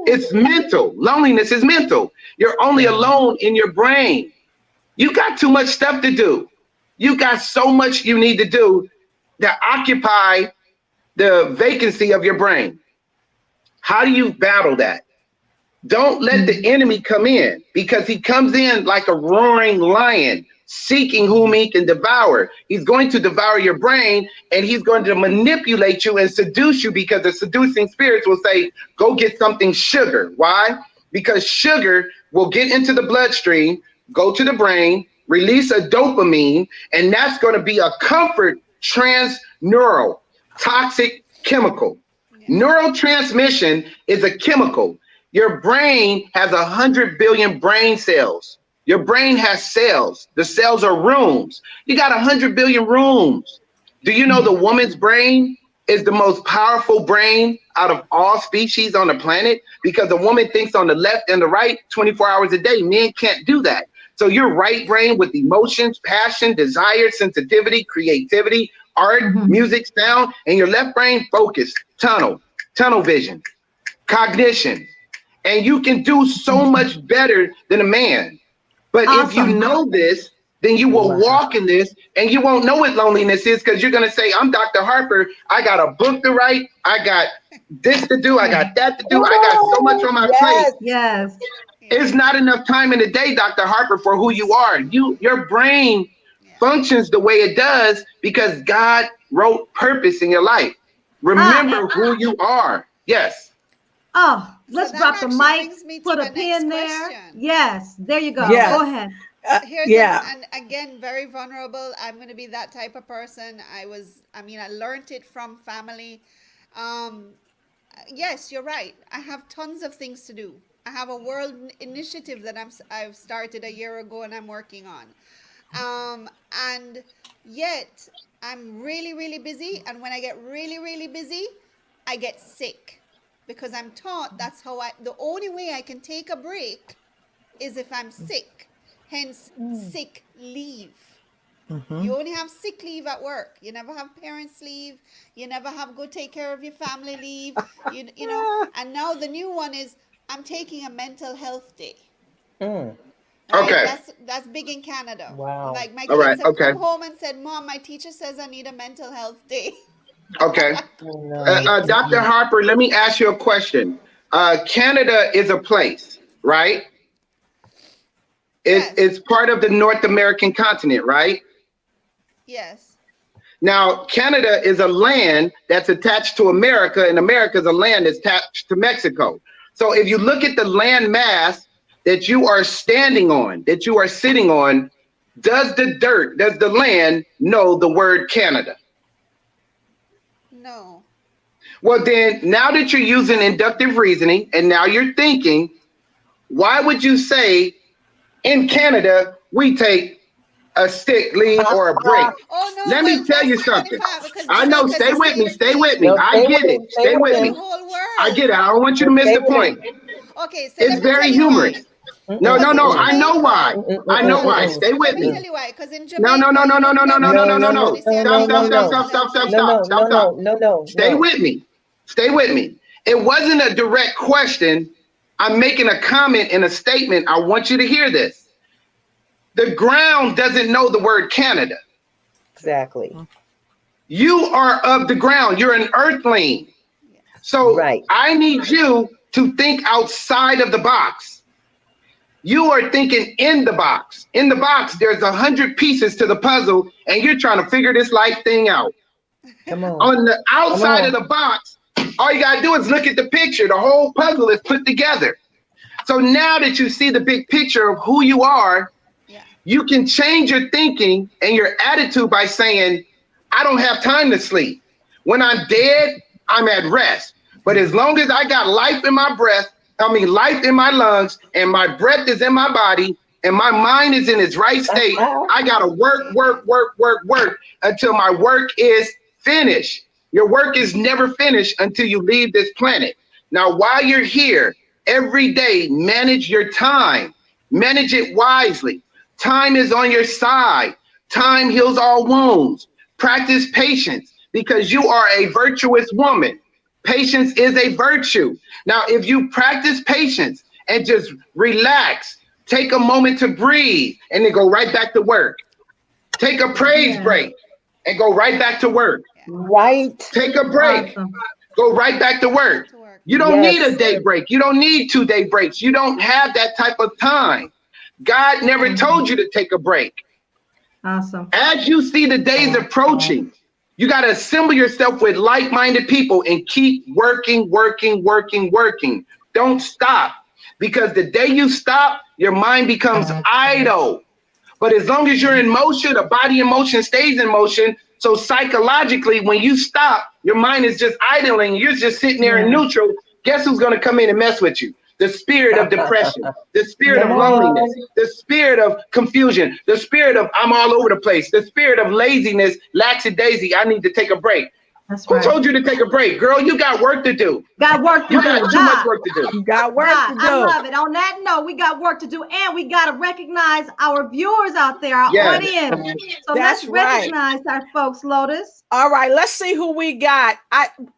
It's mental. Loneliness is mental. You're only alone in your brain. You got too much stuff to do. You got so much you need to do to occupy the vacancy of your brain. How do you battle that? Don't let the enemy come in, because he comes in like a roaring lion, seeking whom he can devour. He's going to devour your brain, and he's going to manipulate you and seduce you, because the seducing spirits will say, go get something sugar. Why? Because sugar will get into the bloodstream, go to the brain, release a dopamine, and that's going to be a comfort transneural toxic chemical. Neurotransmission is a chemical. Your brain has 100 billion brain cells. Your brain has cells. The cells are rooms. You got 100 billion rooms. Do you know the woman's brain is the most powerful brain out of all species on the planet, because a woman thinks on the left and the right 24 hours a day. Men can't do that. So your right brain with emotions, passion, desire, sensitivity, creativity, art, music, sound, and your left brain focus, tunnel vision, cognition. And you can do so much better than a man. But if you know this, then you will walk in this, and you won't know what loneliness is, because you're going to say, I'm Dr. Harper. I got a book to write. I got this to do. I got that to do. I got so much on my plate. Yes. It's not enough time in the day, Dr. Harper, for who you are. Your brain functions the way it does because God wrote purpose in your life. Remember who you are. Yes. Oh, let's So drop the mic, mic, put a pin there. Yes, there you go. Yes. Go ahead. And again, very vulnerable. I'm going to be that type of person. I learned it from family. Yes, you're right. I have tons of things to do. I have a world initiative that I've started a year ago and I'm working on. And yet I'm really, really busy. And when I get really, really busy, I get sick, because I'm taught that's how the only way I can take a break is if I'm sick. Hence, sick leave. You only have sick leave at work. You never have parents leave. You never have go take care of your family leave. You know. And now the new one is I'm taking a mental health day. Right? Okay. That's big in Canada. Wow. Like my kids have come home and said, Mom, my teacher says I need a mental health day. Okay. Dr. Harper, let me ask you a question. Canada is a place, right? It's part of the North American continent, right? Yes. Now, Canada is a land that's attached to America, and America is a land that's attached to Mexico. So if you look at the land mass that you are standing on, that you are sitting on, does the land know the word Canada? No. Well, then, now that you're using inductive reasoning and now you're thinking, why would you say in Canada we take a sick leave or a break? Oh, no, Let me tell you something. I know, stay with me. No, I get it. Stay with me. I get it. I don't want you to miss the point. Okay, so It's very humorous. No. I know why. I know why. Stay with me. Let me tell you why. Because in Jamaica, Stop. Stay with me. Stay with me. It wasn't a direct question. I'm making a comment and a statement. I want you to hear this. The ground doesn't know the word Canada. Exactly. You are of the ground. You're an earthling. So I need you to think outside of the box. You are thinking in the box. In the box, there's 100 pieces to the puzzle, and you're trying to figure this life thing out. Come on. On the outside of the box, all you gotta do is look at the picture. The whole puzzle is put together. So now that you see the big picture of who you are, you can change your thinking and your attitude by saying, I don't have time to sleep. When I'm dead, I'm at rest. But as long as I got life in my breath, life in my lungs, and my breath is in my body, and my mind is in its right state, I gotta work until my work is finished. Your work is never finished until you leave this planet. Now, while you're here, every day, manage your time. Manage it wisely. Time is on your side. Time heals all wounds. Practice patience, because you are a virtuous woman. Patience is a virtue. Now, if you practice patience and just relax, take a moment to breathe, and then go right back to work. Take a praise break and go right back to work. Right. Take a break. Go right back to work. You don't need a day break. You don't need 2-day breaks. You don't have that type of time. God never told you to take a break. Awesome. As you see the days approaching, you got to assemble yourself with like-minded people and keep working. Don't stop, because the day you stop, your mind becomes idle. But as long as you're in motion, the body in motion stays in motion. So psychologically, when you stop, your mind is just idling. You're just sitting there in neutral. Guess who's going to come in and mess with you? The spirit of depression, the spirit of loneliness, the spirit of confusion, the spirit of I'm all over the place, the spirit of laziness, lackadaisy, I need to take a break. That's Who right. told you to take a break? Girl, you got work to do. Got work to You do. got too much work to do. You got work to do. I love it. On that note, we got work to do, and we got to recognize our viewers out there, our Yes. audience. So That's let's right. recognize our folks, Lotus. All right, let's see who we got.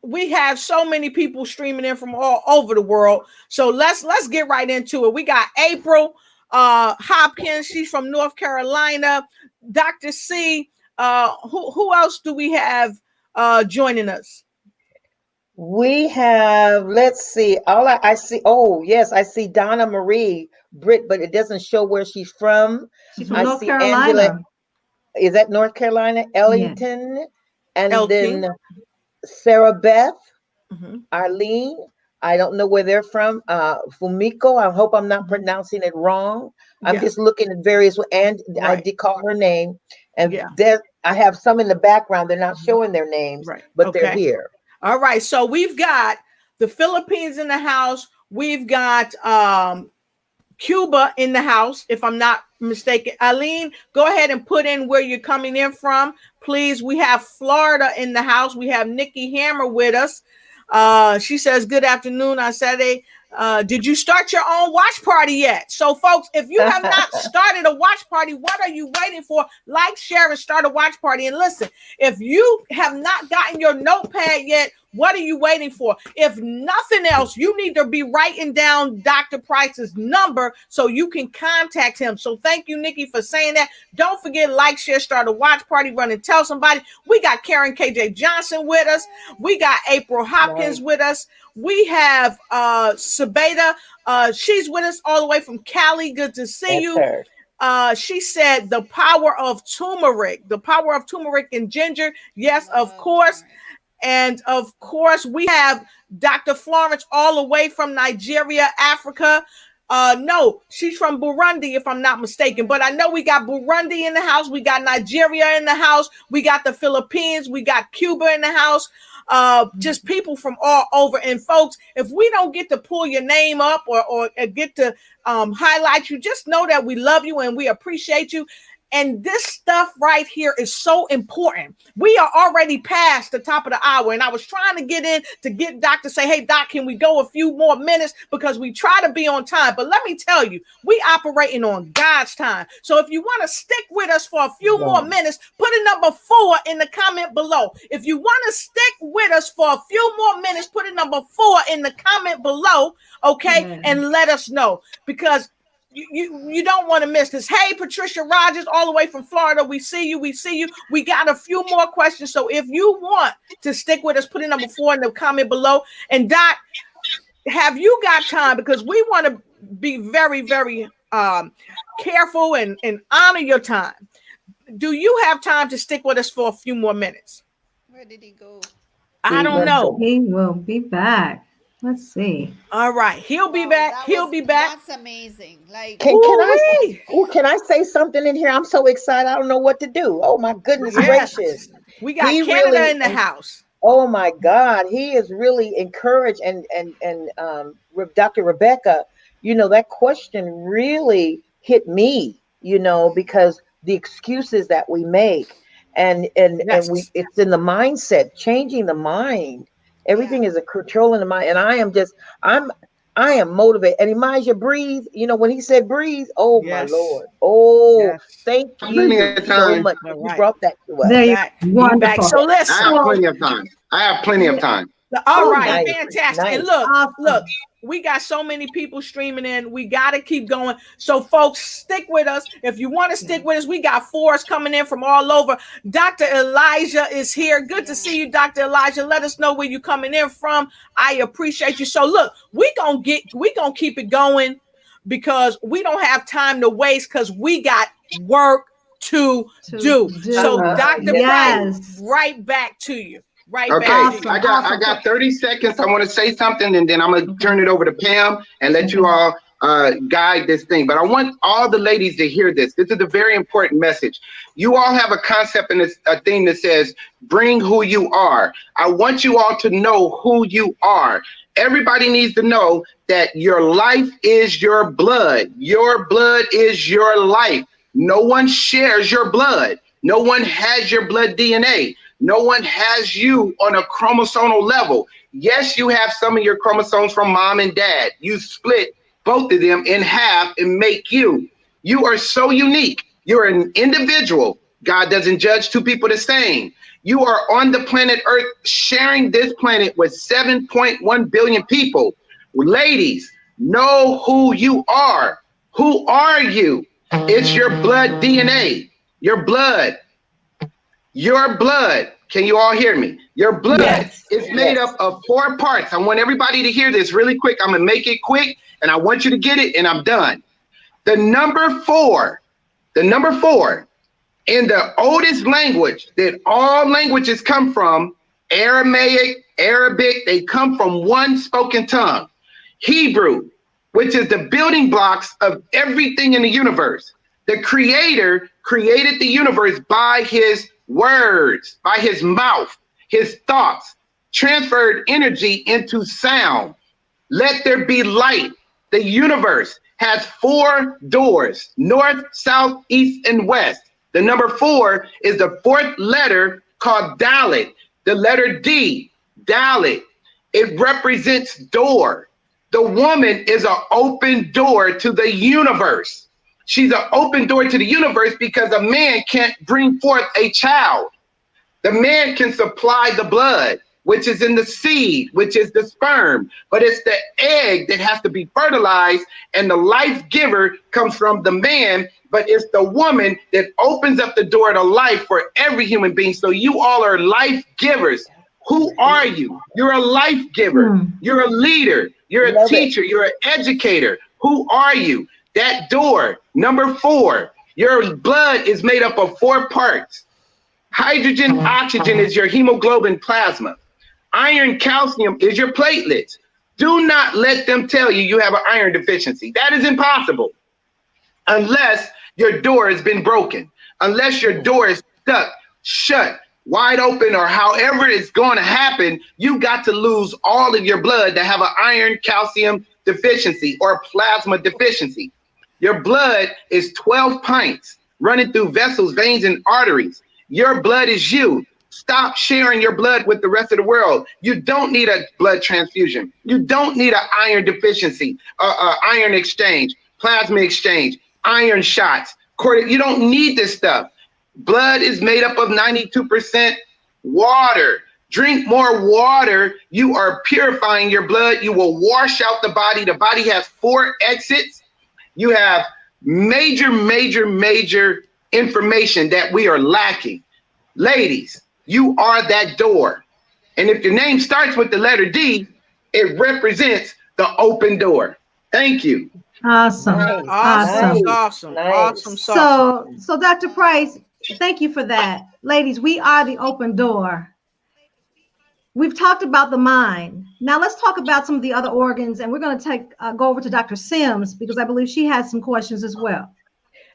We have so many people streaming in from all over the world. So let's get right into it. We got April Hopkins. She's from North Carolina. Dr. C. Who else do we have joining us? We have, let's see, I see, oh, yes, I see Donna Marie Britt, but it doesn't show where she's from. She's from I North see Carolina. Angela, is that North Carolina? Ellington, and Elton. then Sarah Beth, Mm-hmm. Arlene, I don't know where they're from. Fumiko, I hope I'm not pronouncing it wrong. I'm just looking at various, and I did call her name, and there I have some in the background. They're not showing their names, but they're here. All right, so we've got the Philippines in the house. We've got Cuba in the house, if I'm not mistaken. Aline, go ahead and put in where you're coming in from, please. We have Florida in the house. We have Nikki Hammer with us. She says, good afternoon on Saturday. Did you start your own watch party yet? So, folks, if you have not started a watch party, what are you waiting for? Like, share, and start a watch party. And listen, if you have not gotten your notepad yet, what are you waiting for? If nothing else, you need to be writing down Dr. Price's number so you can contact him. So thank you, Nikki, for saying that. Don't forget, like, share, start a watch party, run and tell somebody. We got Karen KJ Johnson with us. We got April Hopkins with us. We have Sabeda. She's with us all the way from Cali. Good to see you. She said the power of turmeric and ginger. Yes, of course. And of course, we have Dr. Florence all the way from Nigeria, Africa. No, she's from Burundi, if I'm not mistaken. But I know we got Burundi in the house. We got Nigeria in the house. We got the Philippines. We got Cuba in the house. Just people from all over. And folks, if we don't get to pull your name up or get to highlight you, just know that we love you and we appreciate you. And this stuff right here is so important. We are already past the top of the hour. And I was trying to get in to get Doc to say, hey, Doc, can we go a few more minutes? Because we try to be on time. But let me tell you, we operating on God's time. So if you want to stick with us for a few more minutes, put a number 4 in the comment below. If you want to stick with us for a few more minutes, put a number 4 in the comment below, okay? And let us know. Because you don't want to miss this. Hey, Patricia Rogers, all the way from Florida. We see you. We got a few more questions. So if you want to stick with us, put in number 4 in the comment below. And Doc, have you got time? Because we want to be very, very careful and honor your time. Do you have time to stick with us for a few more minutes? Where did he go? I don't know. He will be back. Let's see. All right, he'll be back. He'll be back. That's amazing. Like, can I say something in here? I'm so excited. I don't know what to do. Oh my goodness gracious! We got Canada in the house. Oh my God, he is really encouraged. And Dr. Rebecca, you know, that question really hit me. You know, because the excuses that we make, and we, it's in the mindset, changing the mind. Everything is a control in the mind, and I am motivated. And Elijah, breathe. You know, when he said breathe, oh my Lord, thank you so much. You brought that to us. There you wonderful. So listen, I have plenty of time. All right, fantastic. Nice. And look, we got so many people streaming in. We got to keep going. So, folks, stick with us. If you want to stick with us, we got 4s coming in from all over. Dr. Elijah is here. Good to see you, Dr. Elijah. Let us know where you're coming in from. I appreciate you. So, look, we gonna keep it going because we don't have time to waste because we got work to do. So, Dr. Price, right back to you. Right. Okay. Awesome. I got 30 seconds. I want to say something, and then I'm gonna turn it over to Pam and let you all guide this thing. But I want all the ladies to hear this. This is a very important message. You all have a concept and a thing that says, bring who you are. I want you all to know who you are. Everybody needs to know that your life is your blood. Your blood is your life. No one shares your blood. No one has your blood DNA. No one has you on a chromosomal level. Yes, you have some of your chromosomes from mom and dad. You split both of them in half and make you. You are so unique. You're an individual. God doesn't judge two people the same. You are on the planet Earth, sharing this planet with 7.1 billion people. Ladies, know who you are. Who are you? It's your blood DNA. Your blood. Your blood. Can you all hear me? Your blood is made up of 4 parts. I want everybody to hear this really quick. I'm going to make it quick, and I want you to get it, and I'm done. The number 4 in the oldest language that all languages come from, Aramaic, Arabic, they come from one spoken tongue. Hebrew, which is the building blocks of everything in the universe. The creator created the universe by his words, by his mouth, his thoughts, transferred energy into sound. Let there be light. The universe has 4 doors, north, south, east, and west. The number 4 is the 4th letter called Dalet. The letter D, Dalet. It represents door. The woman is an open door to the universe. She's an open door to the universe because a man can't bring forth a child. The man can supply the blood, which is in the seed, which is the sperm, but it's the egg that has to be fertilized, and the life giver comes from the man, but it's the woman that opens up the door to life for every human being. So you all are life givers. Who are you? You're a life giver. You're a leader. You're a teacher. You're an educator. Who are you? That door, number 4, your blood is made up of 4 parts. Hydrogen, oxygen is your hemoglobin plasma. Iron, calcium is your platelets. Do not let them tell you you have an iron deficiency. That is impossible. Unless your door has been broken, unless your door is stuck, shut, wide open, or however it's going to happen, you got to lose all of your blood to have an iron, calcium deficiency or plasma deficiency. Your blood is 12 pints running through vessels, veins, and arteries. Your blood is you. Stop sharing your blood with the rest of the world. You don't need a blood transfusion. You don't need an iron deficiency, iron exchange, plasma exchange, iron shots. You don't need this stuff. Blood is made up of 92% water. Drink more water. You are purifying your blood. You will wash out the body. The body has 4 exits. You have major information that we are lacking. Ladies, you are that door. And if your name starts with the letter D, it represents the open door. Thank you. Awesome. Awesome. Awesome. Awesome. So Dr. Price, thank you for that. Ladies, we are the open door. We've talked about the mind. Now let's talk about some of the other organs, and we're going to go over to Dr. Sims because I believe she has some questions as well.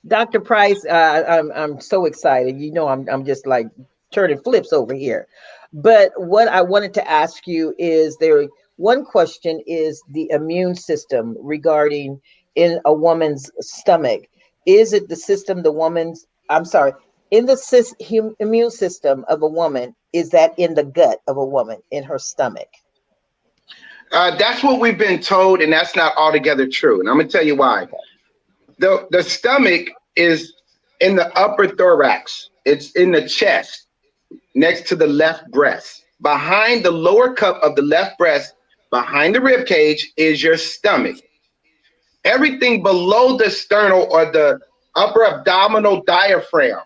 Dr. Price, I'm so excited. You know, I'm just like turning flips over here. But what I wanted to ask you is one question is the immune system regarding in a woman's stomach. Is it the system in the immune system of a woman, is that in the gut of a woman, in her stomach? That's what we've been told, and that's not altogether true. And I'm going to tell you why. The stomach is in the upper thorax. It's in the chest, next to the left breast. Behind the lower cup of the left breast, behind the rib cage, is your stomach. Everything below the sternal or the upper abdominal diaphragm,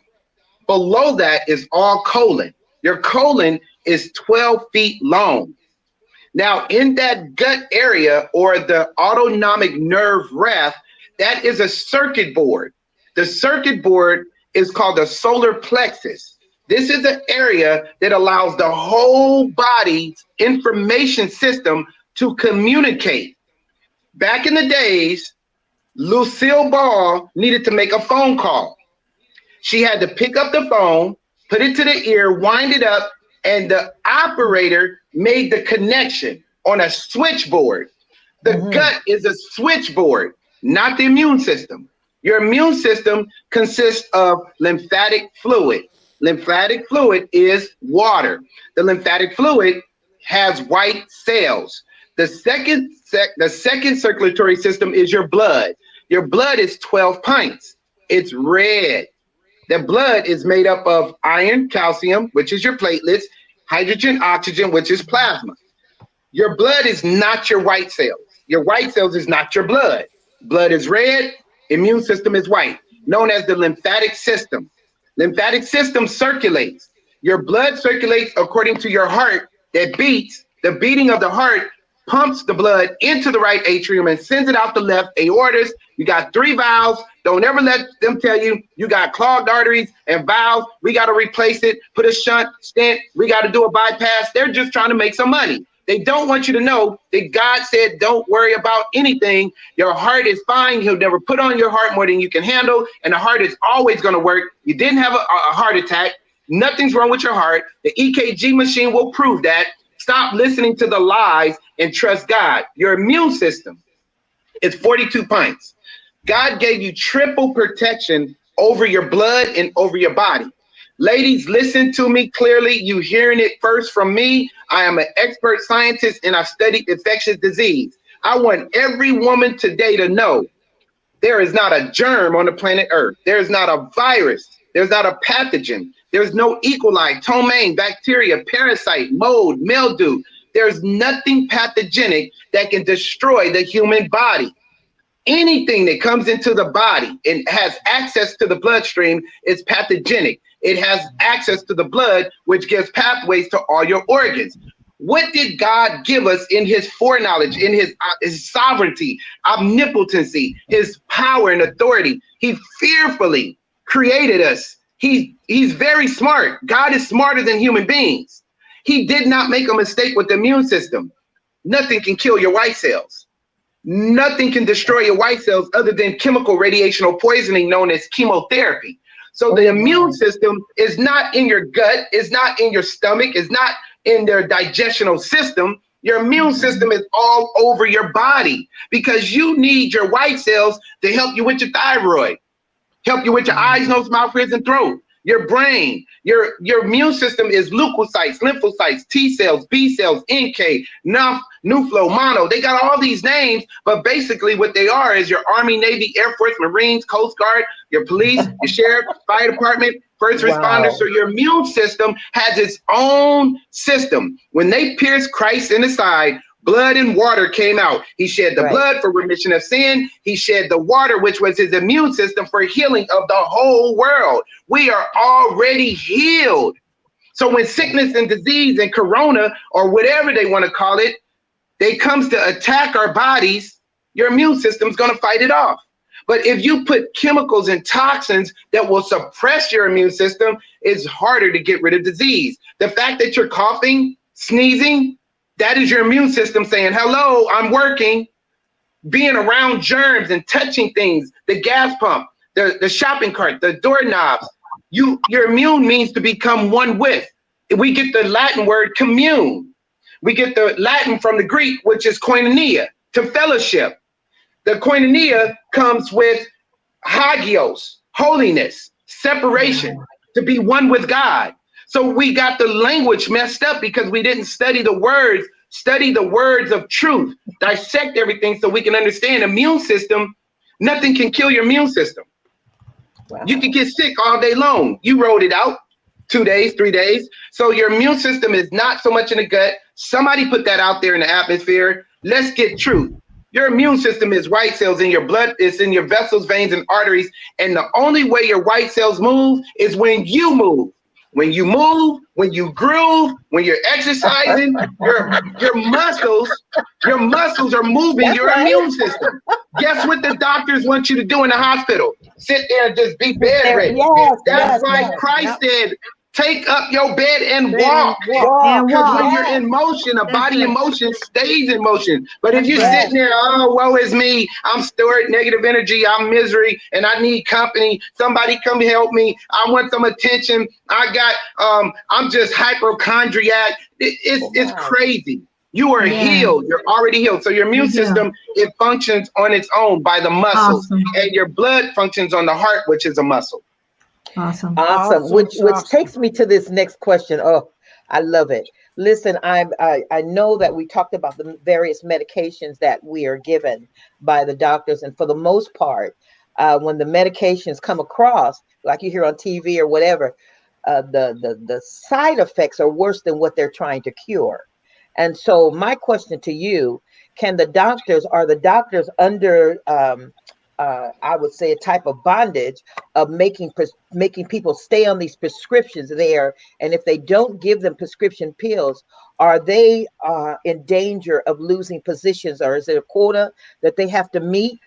below that is all colon. Your colon is 12 feet long. Now, in that gut area or the autonomic nerve raft, that is a circuit board. The circuit board is called the solar plexus. This is an area that allows the whole body's information system to communicate. Back in the days, Lucille Ball needed to make a phone call. She had to pick up the phone, put it to the ear, wind it up, and the operator made the connection on a switchboard. The gut is a switchboard, not the immune system. Your immune system consists of lymphatic fluid, Lymphatic fluid is water. The lymphatic fluid has white cells. The second circulatory system is your blood. Your blood is 12 pints. It's red. The blood is made up of iron, calcium, which is your platelets, hydrogen, oxygen, which is plasma. Your blood is not your white cells. Your white cells is not your blood. Blood is red, immune system is white, known as the lymphatic system. Lymphatic system circulates. Your blood circulates according to your heart that beats. The beating of the heart pumps the blood into the right atrium and sends it out the left aortas. You got 3 valves. Don't ever let them tell you you got clogged arteries and valves. We got to replace it, put a shunt, stent. We got to do a bypass. They're just trying to make some money. They don't want you to know that God said, don't worry about anything. Your heart is fine. He'll never put on your heart more than you can handle. And the heart is always going to work. You didn't have a heart attack. Nothing's wrong with your heart. The EKG machine will prove that. Stop listening to the lies and trust God. Your immune system is 42 pints. God gave you triple protection over your blood and over your body. Ladies, listen to me clearly. You hearing it first from me. I am an expert scientist and I've studied infectious disease. I want every woman today to know there is not a germ on the planet Earth. There's not a virus. There's not a pathogen. There's no E. coli, ptomaine, bacteria, parasite, mold, mildew. There's nothing pathogenic that can destroy the human body. Anything that comes into the body and has access to the bloodstream is pathogenic. It has access to the blood, which gives pathways to all your organs. What did God give us in his foreknowledge, in his sovereignty, omnipotency, his power and authority? He fearfully created us. He's very smart. God is smarter than human beings. He did not make a mistake with the immune system. Nothing can kill your white cells. Nothing can destroy your white cells other than chemical radiational poisoning known as chemotherapy. So the immune system is not in your gut, it's not in your stomach, it's not in their digestional system. Your immune system is all over your body because you need your white cells to help you with your thyroid, help you with your eyes, nose, mouth, ears, and throat. Your brain, your immune system is leukocytes, lymphocytes, T cells, B cells, NK, Nuflo, Mono. They got all these names, but basically what they are is your Army, Navy, Air Force, Marines, Coast Guard, your police, your sheriff, fire department, first responders. So your immune system has its own system. When they pierced Christ in the side, blood and water came out. He shed the blood for remission of sin. He shed the water, which was his immune system for healing of the whole world. We are already healed. So when sickness and disease and corona or whatever they want to call it, they comes to attack our bodies, your immune system is going to fight it off. But if you put chemicals and toxins that will suppress your immune system, it's harder to get rid of disease. The fact that you're coughing, sneezing, that is your immune system saying, hello, I'm working. Being around germs and touching things, the gas pump, the shopping cart, the doorknobs, your immune means to become one with. We get the Latin word commune. We get the Latin from the Greek, which is koinonia, to fellowship. The koinonia comes with hagios, holiness, separation, to be one with God. So we got the language messed up because we didn't study the words of truth, dissect everything so we can understand immune system. Nothing can kill your immune system. Wow. You can get sick all day long. You wrote it out 2 days, 3 days. So your immune system is not so much in the gut. Somebody put that out there in the atmosphere. Let's get truth. Your immune system is white cells in your blood. It's in your vessels, veins, and arteries. And the only way your white cells move is when you move. When you move, when you groove, when you're exercising, your muscles are moving your immune system. Guess what the doctors want you to do in the hospital? Sit there and just be bedridden. That's why Christ said, take up your bed and walk. Because when you're in motion, a body in motion stays in motion. But if you're sitting there, oh, woe is me, I'm stored negative energy, I'm misery, and I need company. Somebody come help me. I want some attention. I'm just hypochondriac. It's crazy. You are healed. You're already healed. So your immune system, it functions on its own by the muscles. And your blood functions on the heart, which is a muscle. Awesome. Awesome. Awesome Which sauce. takes me to this next question. Oh, I love it. Listen, I know that we talked about the various medications that we are given by the doctors, and for the most part, when the medications come across, like you hear on TV or whatever, the side effects are worse than what they're trying to cure. And so, my question to you: are the doctors under I would say a type of bondage of making people stay on these prescriptions there, and if they don't give them prescription pills, are they in danger of losing positions, or is it a quota that they have to meet?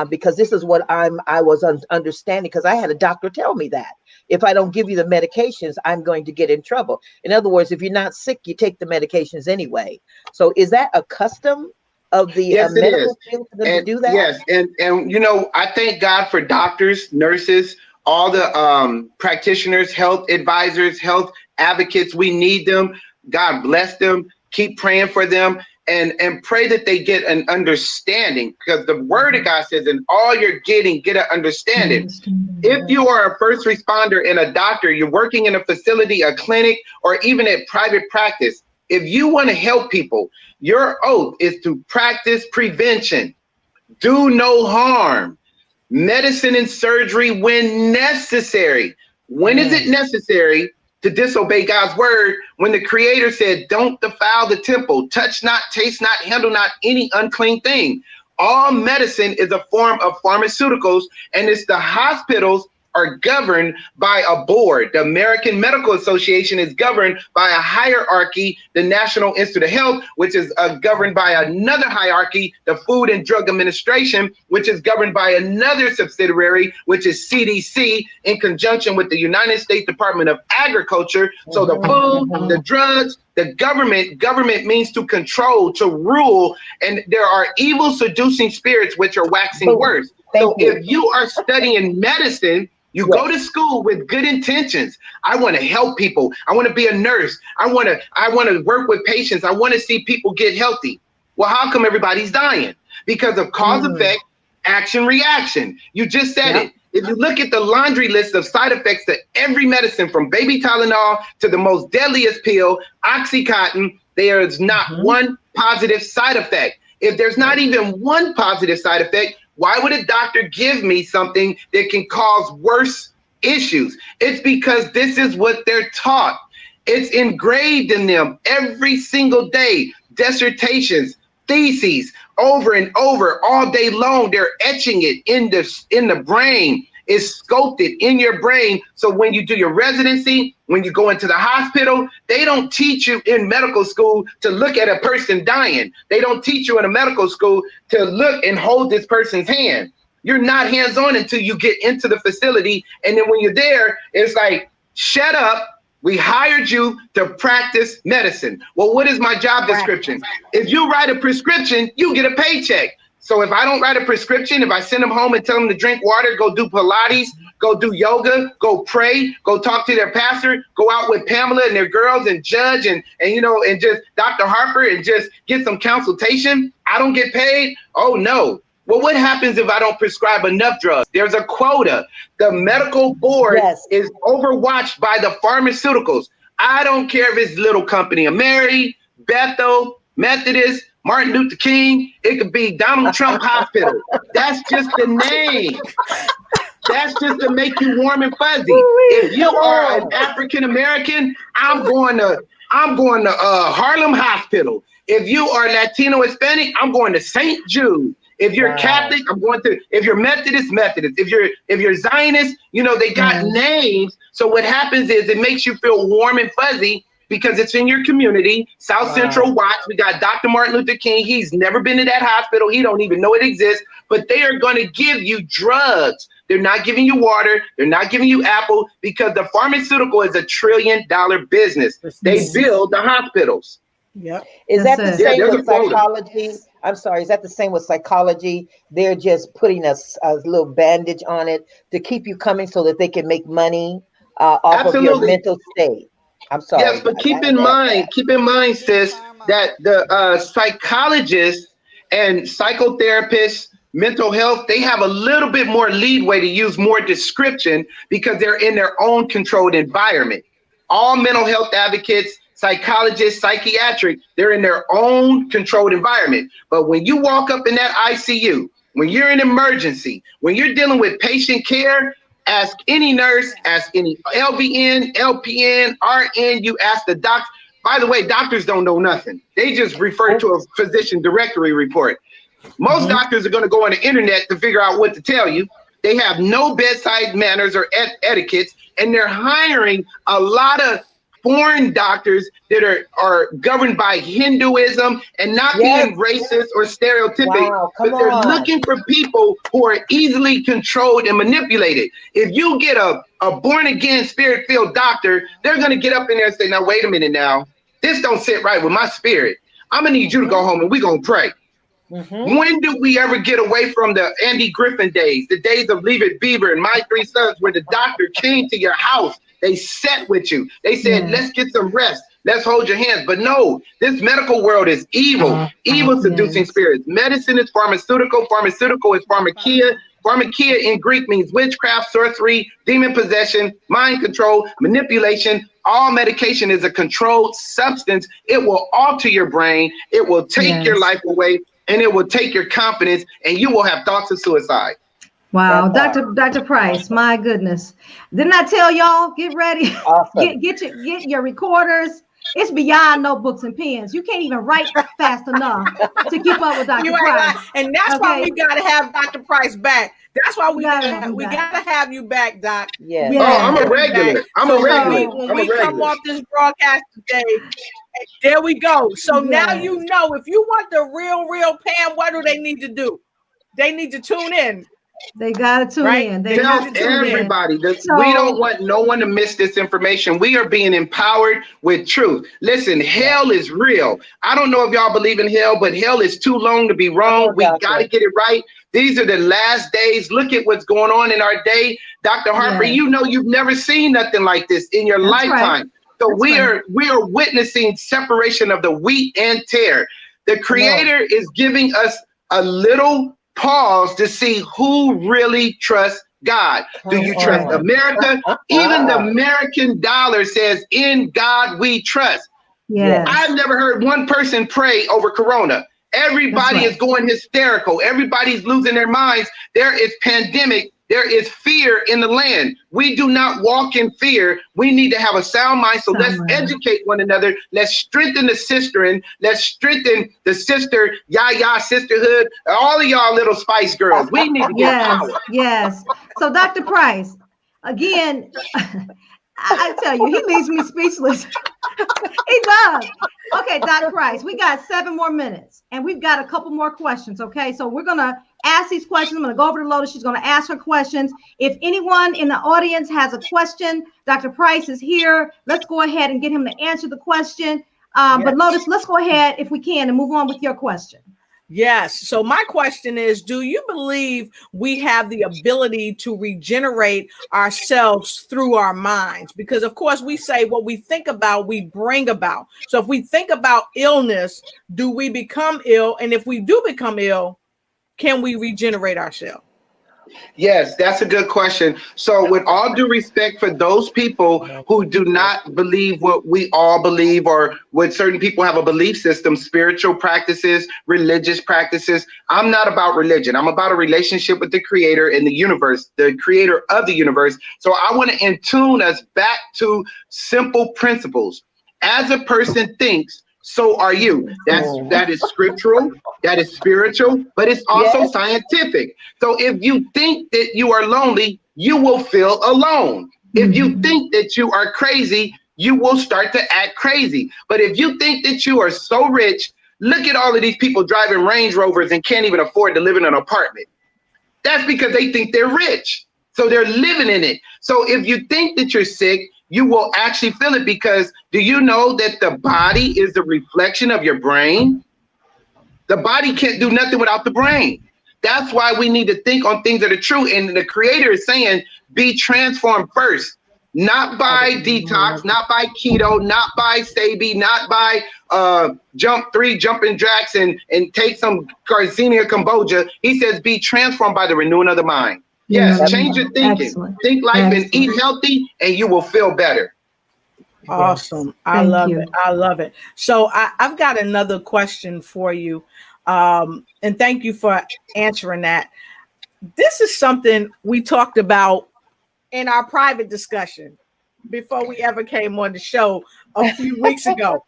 Because this is what I was understanding, because I had a doctor tell me that if I don't give you the medications, I'm going to get in trouble. In other words, if you're not sick, you take the medications anyway. So is that a custom of the Yes, it medical is. field for them to And do that? yes, and you know, I thank God for doctors, nurses, all the practitioners, health advisors, health advocates. We need them. God bless them. Keep praying for them, and pray that they get an understanding, because the word of God says, in all you're getting, get an understanding. If you are a first responder and a doctor, you're working in a facility, a clinic, or even at private practice, if you want to help people, your oath is to practice prevention, do no harm, medicine and surgery when necessary. When is it necessary to disobey God's word? When the Creator said, don't defile the temple, touch not, taste not, handle not any unclean thing. All medicine is a form of pharmaceuticals, and it's the hospitals are governed by a board. The American Medical Association is governed by a hierarchy, the National Institute of Health, which is governed by another hierarchy, the Food and Drug Administration, which is governed by another subsidiary, which is CDC, in conjunction with the United States Department of Agriculture. So the food, the drugs, the government means to control, to rule, and there are evil seducing spirits which are waxing worse. So if you are studying medicine, you go to school with good intentions. I want to help people. I want to be a nurse. I want to work with patients. I want to see people get healthy. Well, how come everybody's dying? Because of cause, effect, action, reaction. You just said it. If you look at the laundry list of side effects to every medicine, from baby Tylenol to the most deadliest pill, Oxycontin, there is not one positive side effect. If there's not even one positive side effect, why would a doctor give me something that can cause worse issues? It's because this is what they're taught. It's engraved in them every single day. Dissertations, theses, over and over all day long. They're etching it in the brain. It's sculpted in your brain. So when you do your residency, when you go into the hospital, they don't teach you in medical school to look at a person dying. They don't teach you in a medical school to look and hold this person's hand. You're not hands-on until you get into the facility. And then when you're there, it's like, shut up. We hired you to practice medicine. Well, what is my job description? If you write a prescription, you get a paycheck. So if I don't write a prescription, if I send them home and tell them to drink water, go do Pilates, go do yoga, go pray, go talk to their pastor, go out with Pamela and their girls and Judge and just Dr. Harper and just get some consultation, I don't get paid? Oh, no. Well, what happens if I don't prescribe enough drugs? There's a quota. The medical board is overwatched by the pharmaceuticals. I don't care if it's little company of Mary, Bethel, Methodist, Martin Luther King. It could be Donald Trump Hospital. That's just the name. That's just to make you warm and fuzzy. If you are an African American, I'm going to Harlem Hospital. If you are Latino Hispanic, I'm going to St. Jude. If you're Catholic, I'm going to. If you're Methodist. If you're Zionist, they got names. So what happens is it makes you feel warm and fuzzy because it's in your community. South Central Watch. We got Dr. Martin Luther King. He's never been to that hospital. He don't even know it exists. But they are going to give you drugs. They're not giving you water. They're not giving you apple, because the pharmaceutical is $1 trillion business. They build the hospitals. Yep. Is that the same with psychology? I'm sorry, is that the same with psychology? They're just putting a little bandage on it to keep you coming so that they can make money off of your mental state. I'm sorry. Yes, but keep in mind, sis, that the psychologists and psychotherapists, mental health, they have a little bit more leeway to use more description because they're in their own controlled environment. All mental health advocates, psychologists, psychiatric, they're in their own controlled environment. But when you walk up in that ICU, when you're in emergency, when you're dealing with patient care, ask any nurse, ask any LVN, LPN, RN, you ask the doctor. By the way, doctors don't know nothing. They just refer to a physician directory report. Most doctors are going to go on the internet to figure out what to tell you. They have no bedside manners or etiquettes, and they're hiring a lot of foreign doctors that are governed by Hinduism and not being racist or stereotypic, but they're looking for people who are easily controlled and manipulated. If you get a born-again, spirit-filled doctor, they're going to get up in there and say, now, wait a minute now. This don't sit right with my spirit. I'm going to need you to go home and we're going to pray. When do we ever get away from the Andy Griffin days, the days of Leave It Beaver and My Three Sons, where the doctor came to your house, they sat with you, they said, let's get some rest, let's hold your hands. But no, this medical world is evil, evil seducing spirits. Medicine is pharmaceutical, pharmaceutical is pharmakia. Pharmakia in Greek means witchcraft, sorcery, demon possession, mind control, manipulation. All medication is a controlled substance. It will alter your brain, it will take your life away, and it will take your confidence, and you will have thoughts of suicide. Wow, Dr. Price, my goodness. Didn't I tell y'all, get ready, get your recorders. It's beyond notebooks and pens. You can't even write fast enough to keep up with Dr. Price. And that's why we got to have Dr. Price back. That's why we got to have you back, Doc. Yeah. Oh, I'm a regular. When we come off this broadcast today, there we go. So now you know, if you want the real Pam, what do they need to do? They need to tune in. They got to tune in. They tell everybody that we don't want no one to miss this information. We are being empowered with truth. Listen, hell is real. I don't know if y'all believe in hell, but hell is too long to be wrong. We got to get it right. These are the last days. Look at what's going on in our day. Dr. Harper, you know you've never seen nothing like this in your lifetime. So we are witnessing separation of the wheat and tare. The Creator is giving us a little pause to see who really trusts God. Do you trust America? Even the American dollar says, in God we trust. I've never heard one person pray over Corona. Everybody is going hysterical. Everybody's losing their minds. There is pandemic. There is fear in the land. We do not walk in fear. We need to have a sound mind. So let's educate one another. Let's strengthen the sister. Let's strengthen the sister, sisterhood. All of y'all little Spice Girls. We need to get power. Yes. So Dr. Price, again, I tell you, he leaves me speechless. He does. Okay, Dr. Price, we got 7 more minutes and we've got a couple more questions. Okay, so we're going to ask these questions. I'm going to go over to Lotus. She's going to ask her questions. If anyone in the audience has a question, Dr. Price is here. Let's go ahead and get him to answer the question. But Lotus, let's go ahead if we can and move on with your question. Yes. So my question is, do you believe we have the ability to regenerate ourselves through our minds? Because of course we say what we think about, we bring about. So if we think about illness, do we become ill? And if we do become ill, can we regenerate ourselves? Yes, that's a good question. So with all due respect for those people who do not believe what we all believe, or what certain people have a belief system, spiritual practices, religious practices, I'm not about religion. I'm about a relationship with the Creator in the universe, the Creator of the universe. So I want to tune us back to simple principles. As a person thinks, so are you. That is scriptural, that is spiritual, but it's also scientific. So if you think that you are lonely, you will feel alone. If you think that you are crazy, you will start to act crazy. But if you think that you are so rich, look at all of these people driving Range Rovers and can't even afford to live in an apartment. That's because they think they're rich. So they're living in it. So if you think that you're sick, you will actually feel it, because do you know that the body is the reflection of your brain? The body can't do nothing without the brain. That's why we need to think on things that are true. And the Creator is saying, be transformed first. not by detox, not by keto, not by Sabi, not by jumping jacks and take some Garcinia Cambodia. He says, be transformed by the renewing of the mind. Yes, change your thinking. Excellent. Think life and eat healthy, and you will feel better. Awesome. I love it. I love it. So I've got another question for you. And thank you for answering that. This is something we talked about in our private discussion before we ever came on the show a few weeks ago.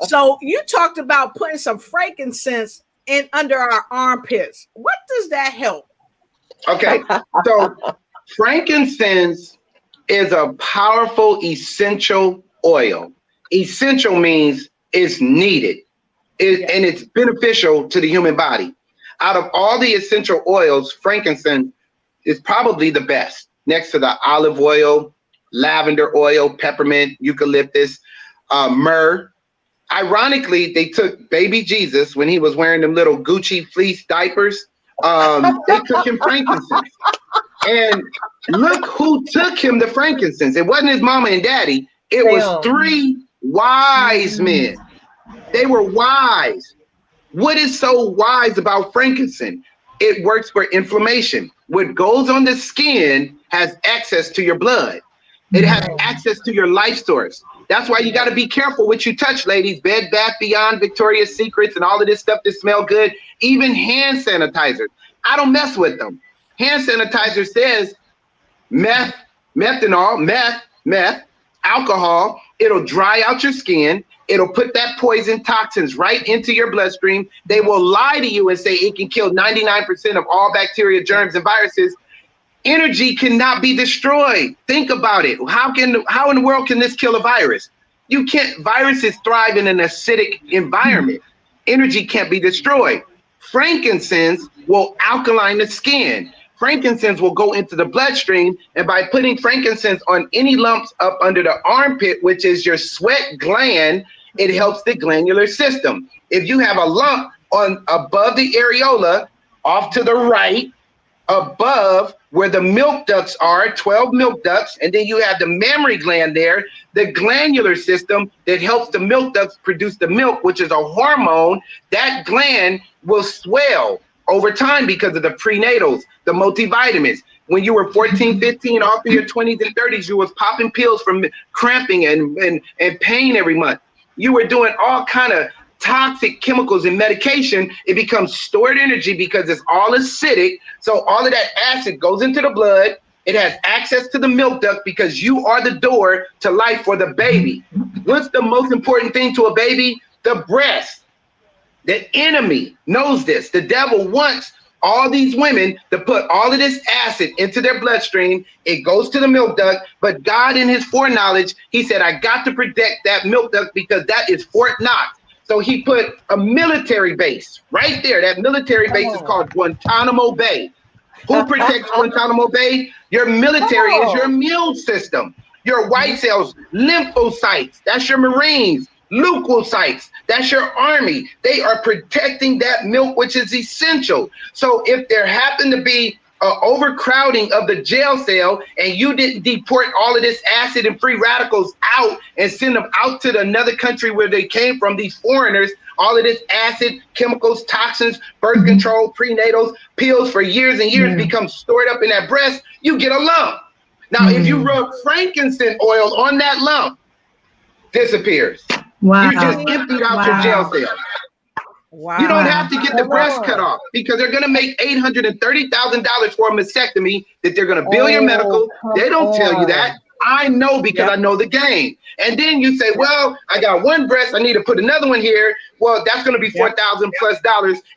So you talked about putting some frankincense in under our armpits. What does that help? Okay, so frankincense is a powerful essential oil. Essential means it's needed, and it's beneficial to the human body. Out of all the essential oils, frankincense is probably the best, next to the olive oil, lavender oil, peppermint, eucalyptus, myrrh. Ironically, they took baby Jesus when he was wearing them little Gucci fleece diapers. They took him frankincense. And look who took him the frankincense. It wasn't his mama and daddy. It was 3 wise men. They were wise. What is so wise about frankincense? It works for inflammation. What goes on the skin has access to your blood. It has access to your life source. That's why you got to be careful what you touch, ladies. Bed Bath Beyond, Victoria's Secrets, and all of this stuff that smell good. Even hand sanitizers. I don't mess with them. Hand sanitizer says methanol, meth, alcohol. It'll dry out your skin. It'll put that poison toxins right into your bloodstream. They will lie to you and say it can kill 99% of all bacteria, germs, and viruses. Energy cannot be destroyed. Think about it. How in the world can this kill a virus? You can't. Viruses thrive in an acidic environment. Energy can't be destroyed. Frankincense will alkaline the skin. Frankincense will go into the bloodstream, and by putting frankincense on any lumps up under the armpit, which is your sweat gland, it helps the glandular system. If you have a lump on above the areola, off to the right, above where the milk ducts are, 12 milk ducts, and then you have the mammary gland there, the glandular system that helps the milk ducts produce the milk, which is a hormone, that gland will swell over time because of the prenatals, the multivitamins. When you were 14, 15, all through your 20s and 30s, you was popping pills from cramping and pain every month. You were doing all kind of toxic chemicals and medication. It becomes stored energy because it's all acidic. So all of that acid goes into the blood. It has access to the milk duct because you are the door to life for the baby. What's the most important thing to a baby? The breast. The enemy knows this. The devil wants all these women to put all of this acid into their bloodstream. It goes to the milk duct, but God in his foreknowledge, he said, I got to protect that milk duct because that is Fort Knox. So he put a military base right there. That military base is called Guantanamo Bay. Who protects Guantanamo Bay? Your military is your immune system. Your white cells, lymphocytes, that's your Marines. Leukocytes, that's your army. They are protecting that milk, which is essential. So if there happened to be an overcrowding of the jail cell and you didn't deport all of this acid and free radicals out and send them out to another country where they came from, these foreigners, all of this acid, chemicals, toxins, birth control, prenatals, pills for years and years become stored up in that breast, you get a lump. Now, if you rub frankincense oil on that lump, disappears. Wow. You just emptied out your jail cell. Wow. You don't have to get the breast cut off because they're going to make $830,000 for a mastectomy that they're going to bill your medical. They don't tell you that. I know because I know the game. And then you say, well, I got one breast. I need to put another one here. Well, that's going to be $4,000 plus,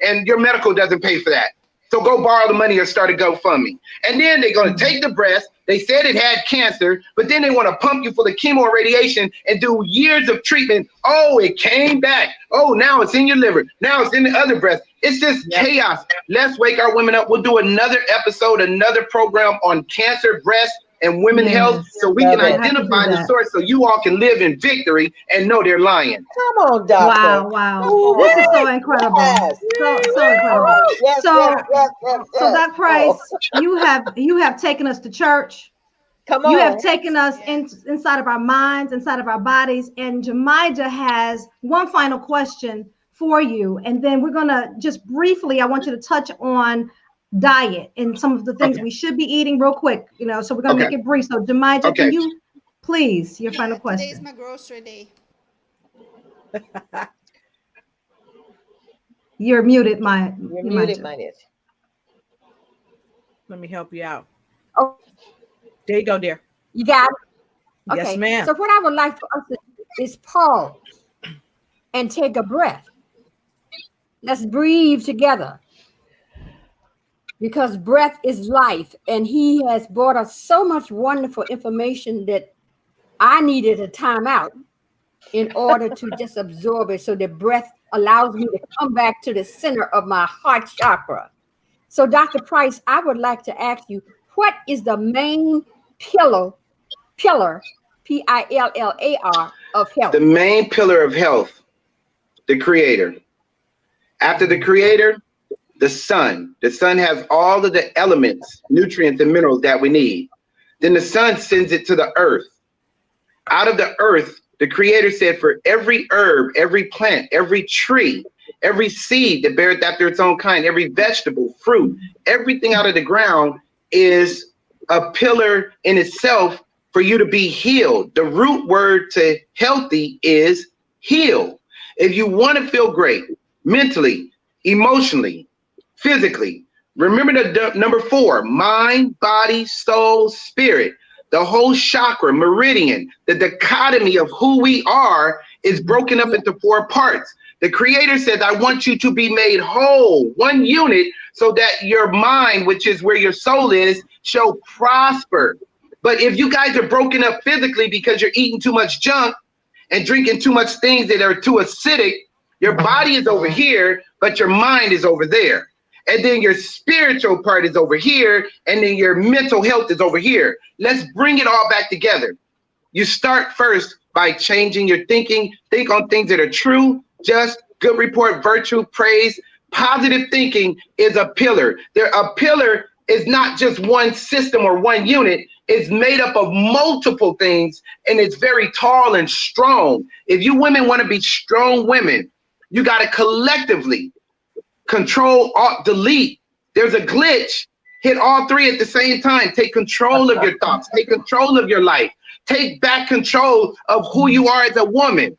and your medical doesn't pay for that. So go borrow the money or start a GoFundMe. And then they're going to take the breast. They said it had cancer, but then they want to pump you full of chemo and radiation and do years of treatment. Oh, it came back. Oh, now it's in your liver. Now it's in the other breast. It's just chaos. Let's wake our women up. We'll do another episode, another program on cancer, breast, and women health, so we can identify the source so you all can live in victory and know they're lying. Come on, doctor. Wow. This is so incredible. Yes. So incredible. Yes, So yes. that Price, you have taken us to church. Come on. You have taken us inside of our minds, inside of our bodies. And Jemija has one final question for you. And then we're going to just briefly, I want you to touch on diet and some of the things we should be eating real quick, you know, so we're going to make it brief. So Jemija, can you please, your final question? Today's my grocery day. You're muted, You're muted, Maya. Let me help you out. Oh, there you go, dear. You got it? Okay. Yes, ma'am. So what I would like for us to do is pause and take a breath. Let's breathe together, because breath is life, and he has brought us so much wonderful information that I needed a timeout in order to just absorb it, so the breath allows me to come back to the center of my heart chakra. So Dr. Price, I would like to ask you, what is the main pillar, P-I-L-L-A-R, of health? The main pillar of health, the creator. After the creator, the sun. The sun has all of the elements, nutrients, and minerals that we need. Then the sun sends it to the earth. Out of the earth, the creator said, for every herb, every plant, every tree, every seed that beareth after its own kind, every vegetable, fruit, everything out of the ground is a pillar in itself for you to be healed. The root word to healthy is heal. If you want to feel great, mentally, emotionally, physically, remember the number 4, mind, body, soul, spirit. The whole chakra, meridian, the dichotomy of who we are is broken up into 4 parts. The creator said, I want you to be made whole, one unit, so that your mind, which is where your soul is, shall prosper. But if you guys are broken up physically because you're eating too much junk and drinking too much things that are too acidic, your body is over here, but your mind is over there. And then your spiritual part is over here, and then your mental health is over here. Let's bring it all back together. You start first by changing your thinking. Think on things that are true, just, good report, virtue, praise. Positive thinking is a pillar. A pillar is not just one system or one unit. It's made up of multiple things, and it's very tall and strong. If you women want to be strong women, you got to collectively Control, Alt, Delete. There's a glitch. Hit all 3 at the same time. Take control of your thoughts. Take control of your life. Take back control of who you are as a woman.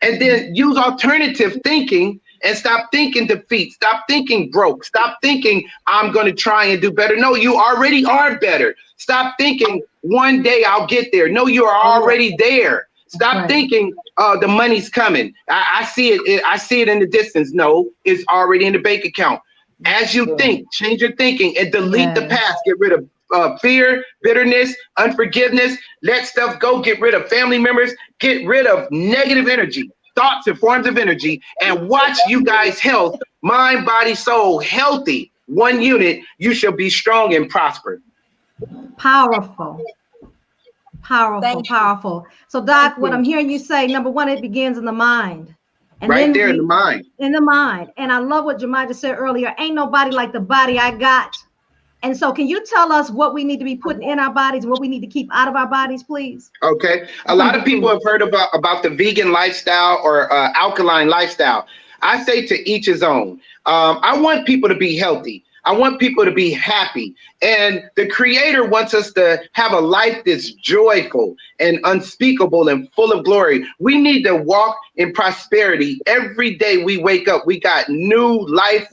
And then use alternative thinking and stop thinking defeat. Stop thinking broke. Stop thinking I'm going to try and do better. No, you already are better. Stop thinking one day I'll get there. No, you are already there. Stop thinking the money's coming. I see it. I see it in the distance. No, it's already in the bank account. As you think, change your thinking and delete the past. Get rid of fear, bitterness, unforgiveness. Let stuff go. Get rid of family members. Get rid of negative energy, thoughts and forms of energy, and watch you guys' health, mind, body, soul, healthy. One unit. You shall be strong and prosper. Powerful. Powerful. So Doc, what I'm hearing you say, number 1, it begins in the mind. And right there in the mind. In the mind. And I love what Jemija said earlier. Ain't nobody like the body I got. And so can you tell us what we need to be putting in our bodies, what we need to keep out of our bodies, please? Okay. A lot of people have heard about the vegan lifestyle or alkaline lifestyle. I say to each his own. I want people to be healthy. I want people to be happy. And the creator wants us to have a life that's joyful and unspeakable and full of glory. We need to walk in prosperity. Every day we wake up, we got new life.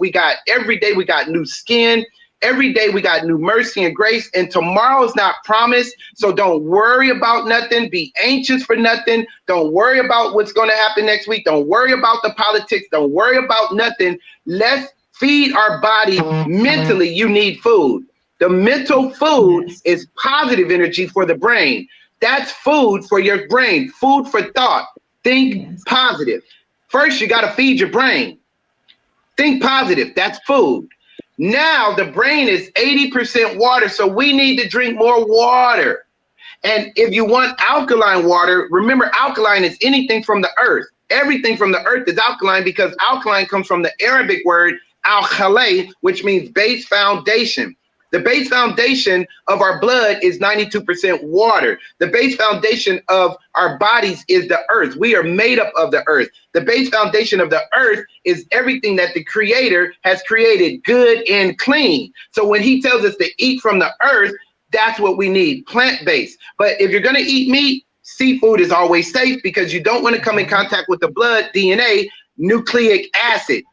Every day we got new skin. Every day we got new mercy and grace, and tomorrow's not promised. So don't worry about nothing. Be anxious for nothing. Don't worry about what's going to happen next week. Don't worry about the politics. Don't worry about nothing. Let's feed our body mentally. You need food. The mental food is positive energy for the brain. That's food for your brain, food for thought. Think positive. First, you got to feed your brain. Think positive. That's food. Now the brain is 80% water, so we need to drink more water. And if you want alkaline water, remember alkaline is anything from the earth. Everything from the earth is alkaline because alkaline comes from the Arabic word al-khalay, which means base foundation. The base foundation of our blood is 92% water. The base foundation of our bodies is the earth. We are made up of the earth. The base foundation of the earth is everything that the Creator has created, good and clean. So when he tells us to eat from the earth, that's what we need, plant-based. But if you're going to eat meat, seafood is always safe because you don't want to come in contact with the blood, DNA, nucleic acid.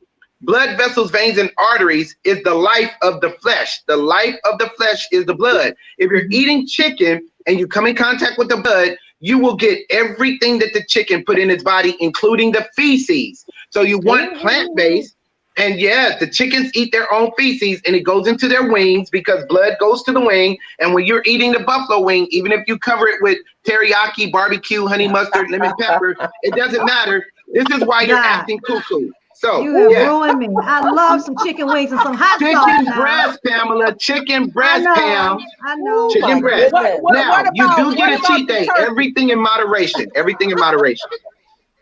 Blood vessels, veins, and arteries is the life of the flesh. The life of the flesh is the blood. If you're eating chicken and you come in contact with the blood, you will get everything that the chicken put in its body, including the feces. So you want plant-based. And yeah, the chickens eat their own feces and it goes into their wings because blood goes to the wing. And when you're eating the buffalo wing, even if you cover it with teriyaki, barbecue, honey mustard, lemon pepper, it doesn't matter. This is why you're acting cuckoo. So you have ruined me. I love some chicken wings and some hot sauce. Chicken breast, Pamela. Chicken breast, Pam. I know. Chicken breast. Now, you do get a cheat day. Turkey? Everything in moderation. Everything in moderation.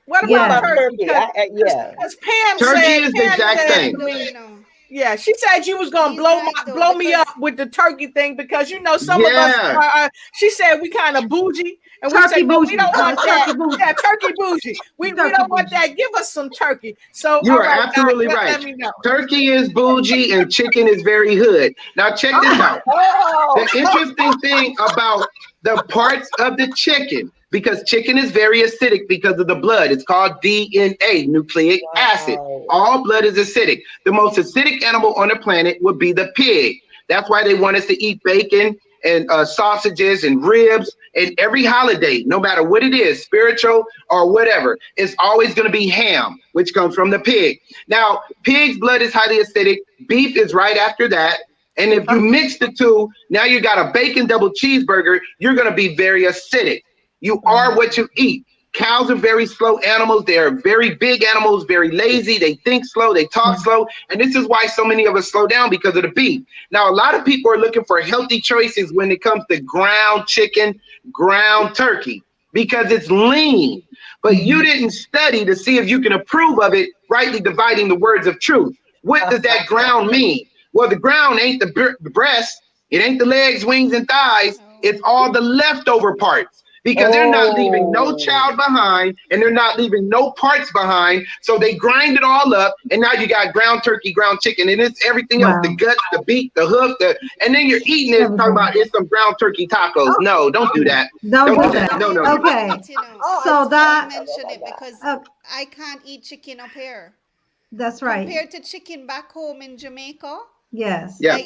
What about turkey? Yeah. Because Pam Turkey said, is the exact thing. Yeah, she said you was gonna blow me up with the turkey thing because you know some of us. She said we kind of bougie, and we said we don't want that. Yeah, turkey bougie. We don't want that. Give us some turkey. So you are absolutely right. Let me know. Turkey is bougie and chicken is very hood. Now check this out. The interesting thing about the parts of the chicken, because chicken is very acidic because of the blood. It's called DNA, nucleic acid. All blood is acidic. The most acidic animal on the planet would be the pig. That's why they want us to eat bacon and sausages and ribs and every holiday, no matter what it is, spiritual or whatever, it's always going to be ham, which comes from the pig. Now, pig's blood is highly acidic. Beef is right after that. And if you mix the two, now you got a bacon double cheeseburger, you're going to be very acidic. You are what you eat. Cows are very slow animals. They are very big animals, very lazy. They think slow, they talk slow. And this is why so many of us slow down, because of the beef. Now, a lot of people are looking for healthy choices when it comes to ground chicken, ground turkey, because it's lean. But you didn't study to see if you can approve of it, rightly dividing the words of truth. What does that ground mean? Well, the ground ain't the breast. It ain't the legs, wings, and thighs. It's all the leftover parts. Because they're not leaving no child behind and they're not leaving no parts behind. So they grind it all up and now you got ground turkey, ground chicken, and it's everything else, the guts, the beak, the hoof, and then you're eating it talking about it's some ground turkey tacos. No, don't do that. Don't do that. No. Okay. So that mention it because I can't eat chicken up here. That's right. Compared to chicken back home in Jamaica. Yes. Yeah.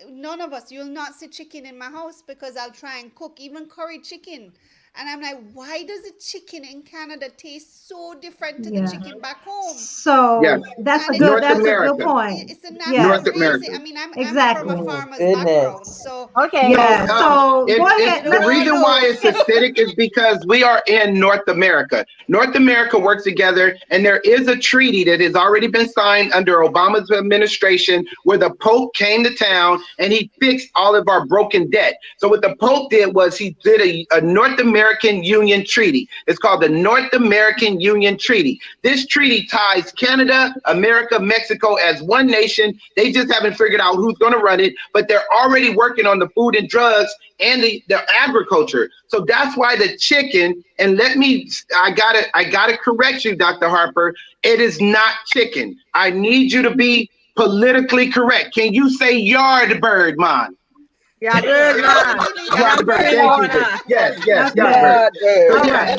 None of us, you'll not see chicken in my house because I'll try and cook even curry chicken. And I'm like, why does the chicken in Canada taste so different to the chicken back home? So that's a good point. It's a natural reason. I mean, I'm from a farmer's background. So go ahead. The reason why it's acidic is because we are in North America. North America works together, and there is a treaty that has already been signed under Obama's administration where the Pope came to town and he fixed all of our broken debt. So what the Pope did was he did a North American Union Treaty. It's called the North American Union Treaty. This treaty ties Canada, America, Mexico as one nation. They just haven't figured out who's going to run it, but they're already working on the food and drugs and the agriculture. So that's why the chicken, and I gotta correct you, Dr. Harper, it is not chicken. I need you to be politically correct. Can you say yard bird, man? Yeah, bird, Yes, yard bird.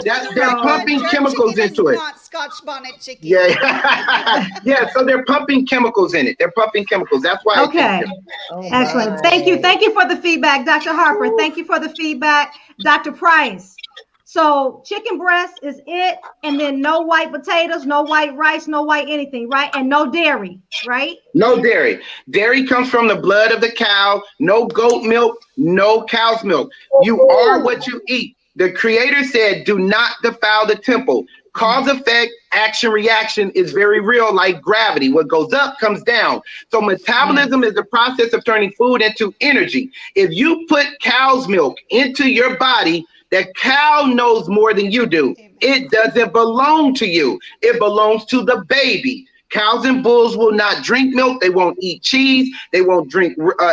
So they're pumping chemicals into it. Not Scotch bonnet chicken. Yeah, so they're pumping chemicals in it. They're pumping chemicals. That's why. Okay. Excellent. Thank you for the feedback, Dr. Harper. Thank you for the feedback, Dr. Price. So chicken breast is it, and then no white potatoes, no white rice, no white anything, right? And no dairy, right? No dairy. Dairy comes from the blood of the cow. No goat milk, no cow's milk. You are what you eat. The Creator said, do not defile the temple. Cause, effect, action, reaction is very real, like gravity. What goes up comes down. So metabolism is the process of turning food into energy. If you put cow's milk into your body, the cow knows more than you do. It doesn't belong to you. It belongs to the baby. Cows and bulls will not drink milk. They won't eat cheese. They won't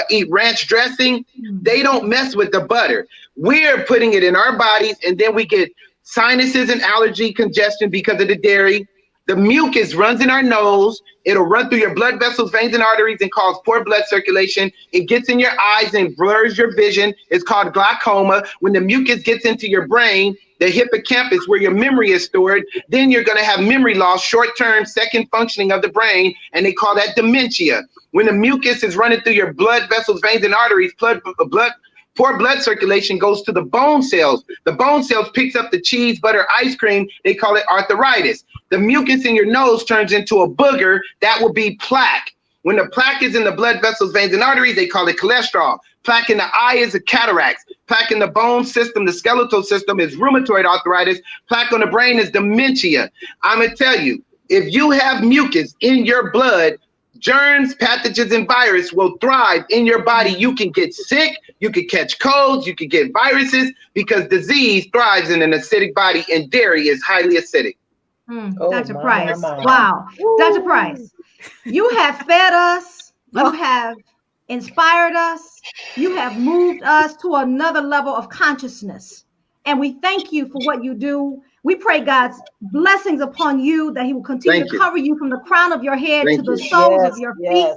eat ranch dressing. They don't mess with the butter. We're putting it in our bodies, and then we get sinuses and allergy congestion because of the dairy. The mucus runs in our nose. It'll run through your blood vessels, veins, and arteries and cause poor blood circulation. It gets in your eyes and blurs your vision. It's called glaucoma. When the mucus gets into your brain, the hippocampus, where your memory is stored, then you're going to have memory loss, short-term, second functioning of the brain, and they call that dementia. When the mucus is running through your blood vessels, veins, and arteries, poor blood circulation goes to the bone cells. The bone cells picks up the cheese, butter, ice cream. They call it arthritis. The mucus in your nose turns into a booger. That will be plaque. When the plaque is in the blood vessels, veins, and arteries, they call it cholesterol. Plaque in the eye is a cataracts. Plaque in the bone system, the skeletal system, is rheumatoid arthritis. Plaque on the brain is dementia. I'm going to tell you, if you have mucus in your blood, germs, pathogens, and virus will thrive in your body. You can get sick, you can catch colds, you can get viruses, because disease thrives in an acidic body, and dairy is highly acidic. Dr. Price. Wow. Dr. Price, you have fed us, you have inspired us, you have moved us to another level of consciousness. And we thank you for what you do. We pray God's blessings upon you, that he will continue to cover you from the crown of your head to the soles of your feet,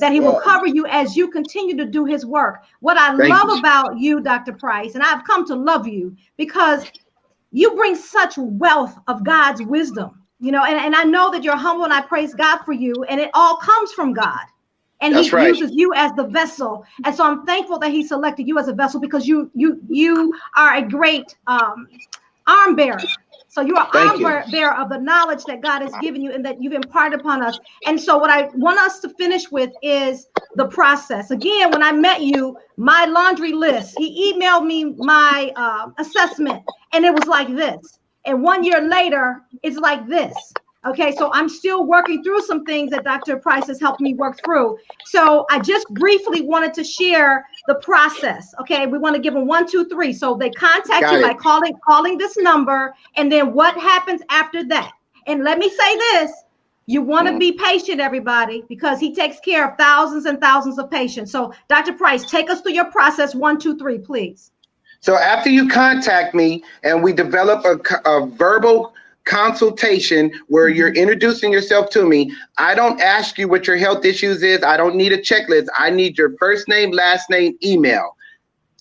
that he will cover you as you continue to do his work. What I love about you, Dr. Price, and I've come to love you because you bring such wealth of God's wisdom, you know, and I know that you're humble, and I praise God for you, and it all comes from God. And he uses you as the vessel. And so I'm thankful that he selected you as a vessel, because you are a great arm bearer. So you are arm bearer of the knowledge that God has given you and that you've imparted upon us. And so what I want us to finish with is the process. Again, when I met you, my laundry list, he emailed me my assessment, and it was like this. And 1 year later, it's like this. Okay, so I'm still working through some things that Dr. Price has helped me work through. So I just briefly wanted to share the process. Okay, we want to give them 1, 2, 3. So they contact you by calling this number, and then what happens after that? And let me say this: you want to be patient, everybody, because he takes care of thousands and thousands of patients. So Dr. Price, take us through your process. 1, 2, 3, please. So after you contact me and we develop a verbal consultation where you're introducing yourself to me, I don't ask you what your health issues is. I don't need a checklist. I need your first name, last name, email.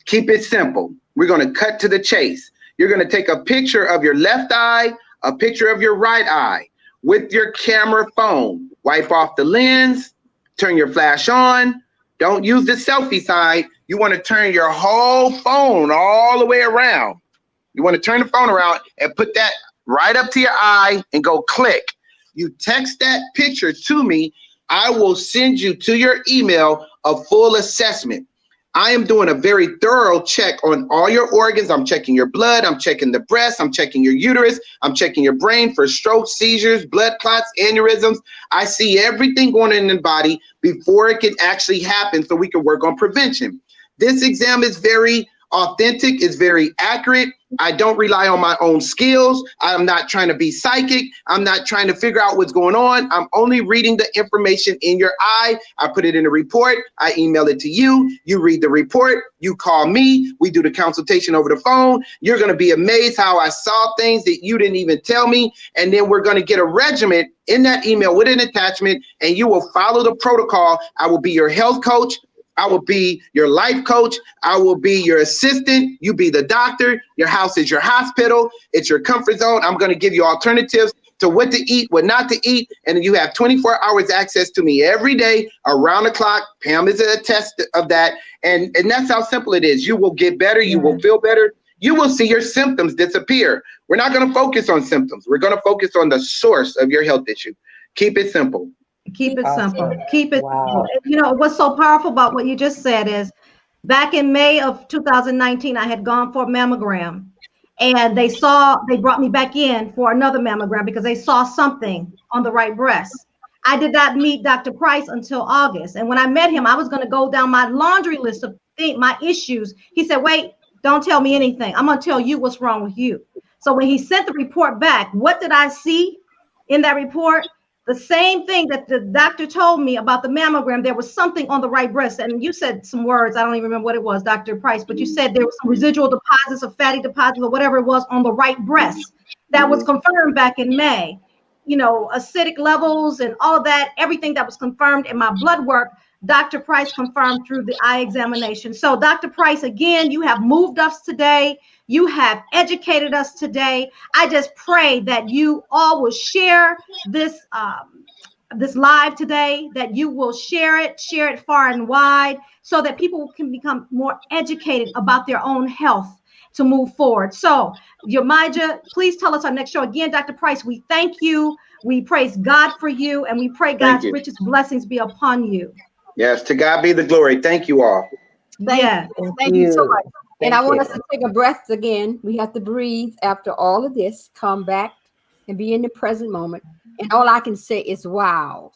Keep it simple. We're going to cut to the chase. You're going to take a picture of your left eye, a picture of your right eye with your camera phone. Wipe off the lens, turn your flash on. Don't use the selfie side. You want to turn your whole phone all the way around. You want to turn the phone around and put that right up to your eye and go click. You text that picture to me. I will send you to your email a full assessment. I am doing a very thorough check on all your organs. I'm checking your blood. I'm checking the breast. I'm checking your uterus. I'm checking your brain for strokes, seizures, blood clots, aneurysms. I see everything going on in the body before it can actually happen, so we can work on prevention. This exam is very authentic, is very accurate. I don't rely on my own skills. I'm not trying to be psychic. I'm not trying to figure out what's going on. I'm only reading the information in your eye. I put it in a report. I email it to you. You read the report. You call me. We do the consultation over the phone. You're going to be amazed how I saw things that you didn't even tell me. And then we're going to get a regimen in that email with an attachment, and you will follow the protocol. I will be your health coach. I will be your life coach. I will be your assistant. You be the doctor. Your house is your hospital. It's your comfort zone. I'm going to give you alternatives to what to eat, what not to eat. And you have 24 hours access to me every day around the clock. Pam is a test of that. And that's how simple it is. You will get better. You will feel better. You will see your symptoms disappear. We're not going to focus on symptoms. We're going to focus on the source of your health issue. Keep it simple. Keep it simple. Keep it simple. You know, what's so powerful about what you just said is back in May of 2019, I had gone for a mammogram, and they brought me back in for another mammogram because they saw something on the right breast. I did not meet Dr. Price until August. And when I met him, I was going to go down my laundry list of my issues. He said, wait, don't tell me anything. I'm going to tell you what's wrong with you. So when he sent the report back, what did I see in that report? The same thing that the doctor told me about the mammogram, there was something on the right breast. And you said some words, I don't even remember what it was, Dr. Price, but you said there was some residual deposits or fatty deposits or whatever it was on the right breast. That was confirmed back in May. You know, acidic levels and all of that, everything that was confirmed in my blood work, Dr. Price confirmed through the eye examination. So Dr. Price, again, you have moved us today. You have educated us today. I just pray that you all will share this this live today, that you will share it far and wide, so that people can become more educated about their own health to move forward. So, Yamaja, please tell us our next show. Again, Dr. Price, we thank you. We praise God for you, and we pray God's richest blessings be upon you. Yes, to God be the glory. Thank you all. Thank you so much. And I want us to take a breath again. We have to breathe after all of this, come back and be in the present moment. And all I can say is, wow.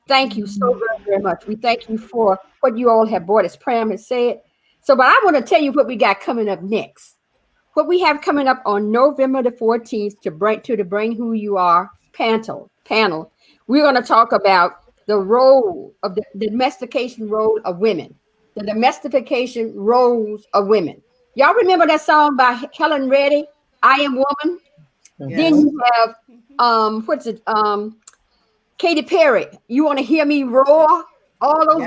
Thank you so very, very much. We thank you for what you all have brought, as Pram has said. So, but I want to tell you what we got coming up next. What we have coming up on November the 14th to Bring Who You Are panel. We're going to talk about the role of the domestication role of women. The domestication roles of women. Y'all remember that song by Helen Reddy, I Am Woman? Yes. Then you have Katy Perry, You Want to Hear Me Roar? All those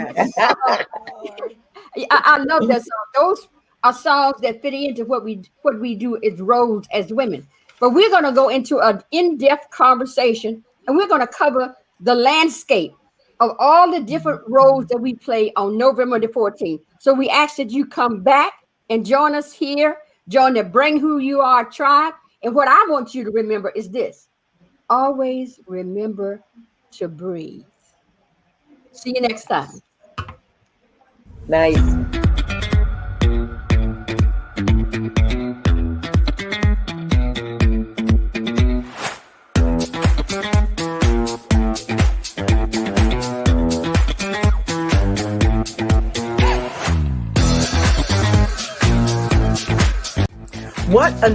I love that song. Those are songs that fit into what we do as roles as women. But we're going to go into an in-depth conversation, and we're going to cover the landscape of all the different roles that we play on November the 14th. So we ask that you come back and join us here, join the Bring Who You Are tribe. And what I want you to remember is this: always remember to breathe. See you next time. Nice. What a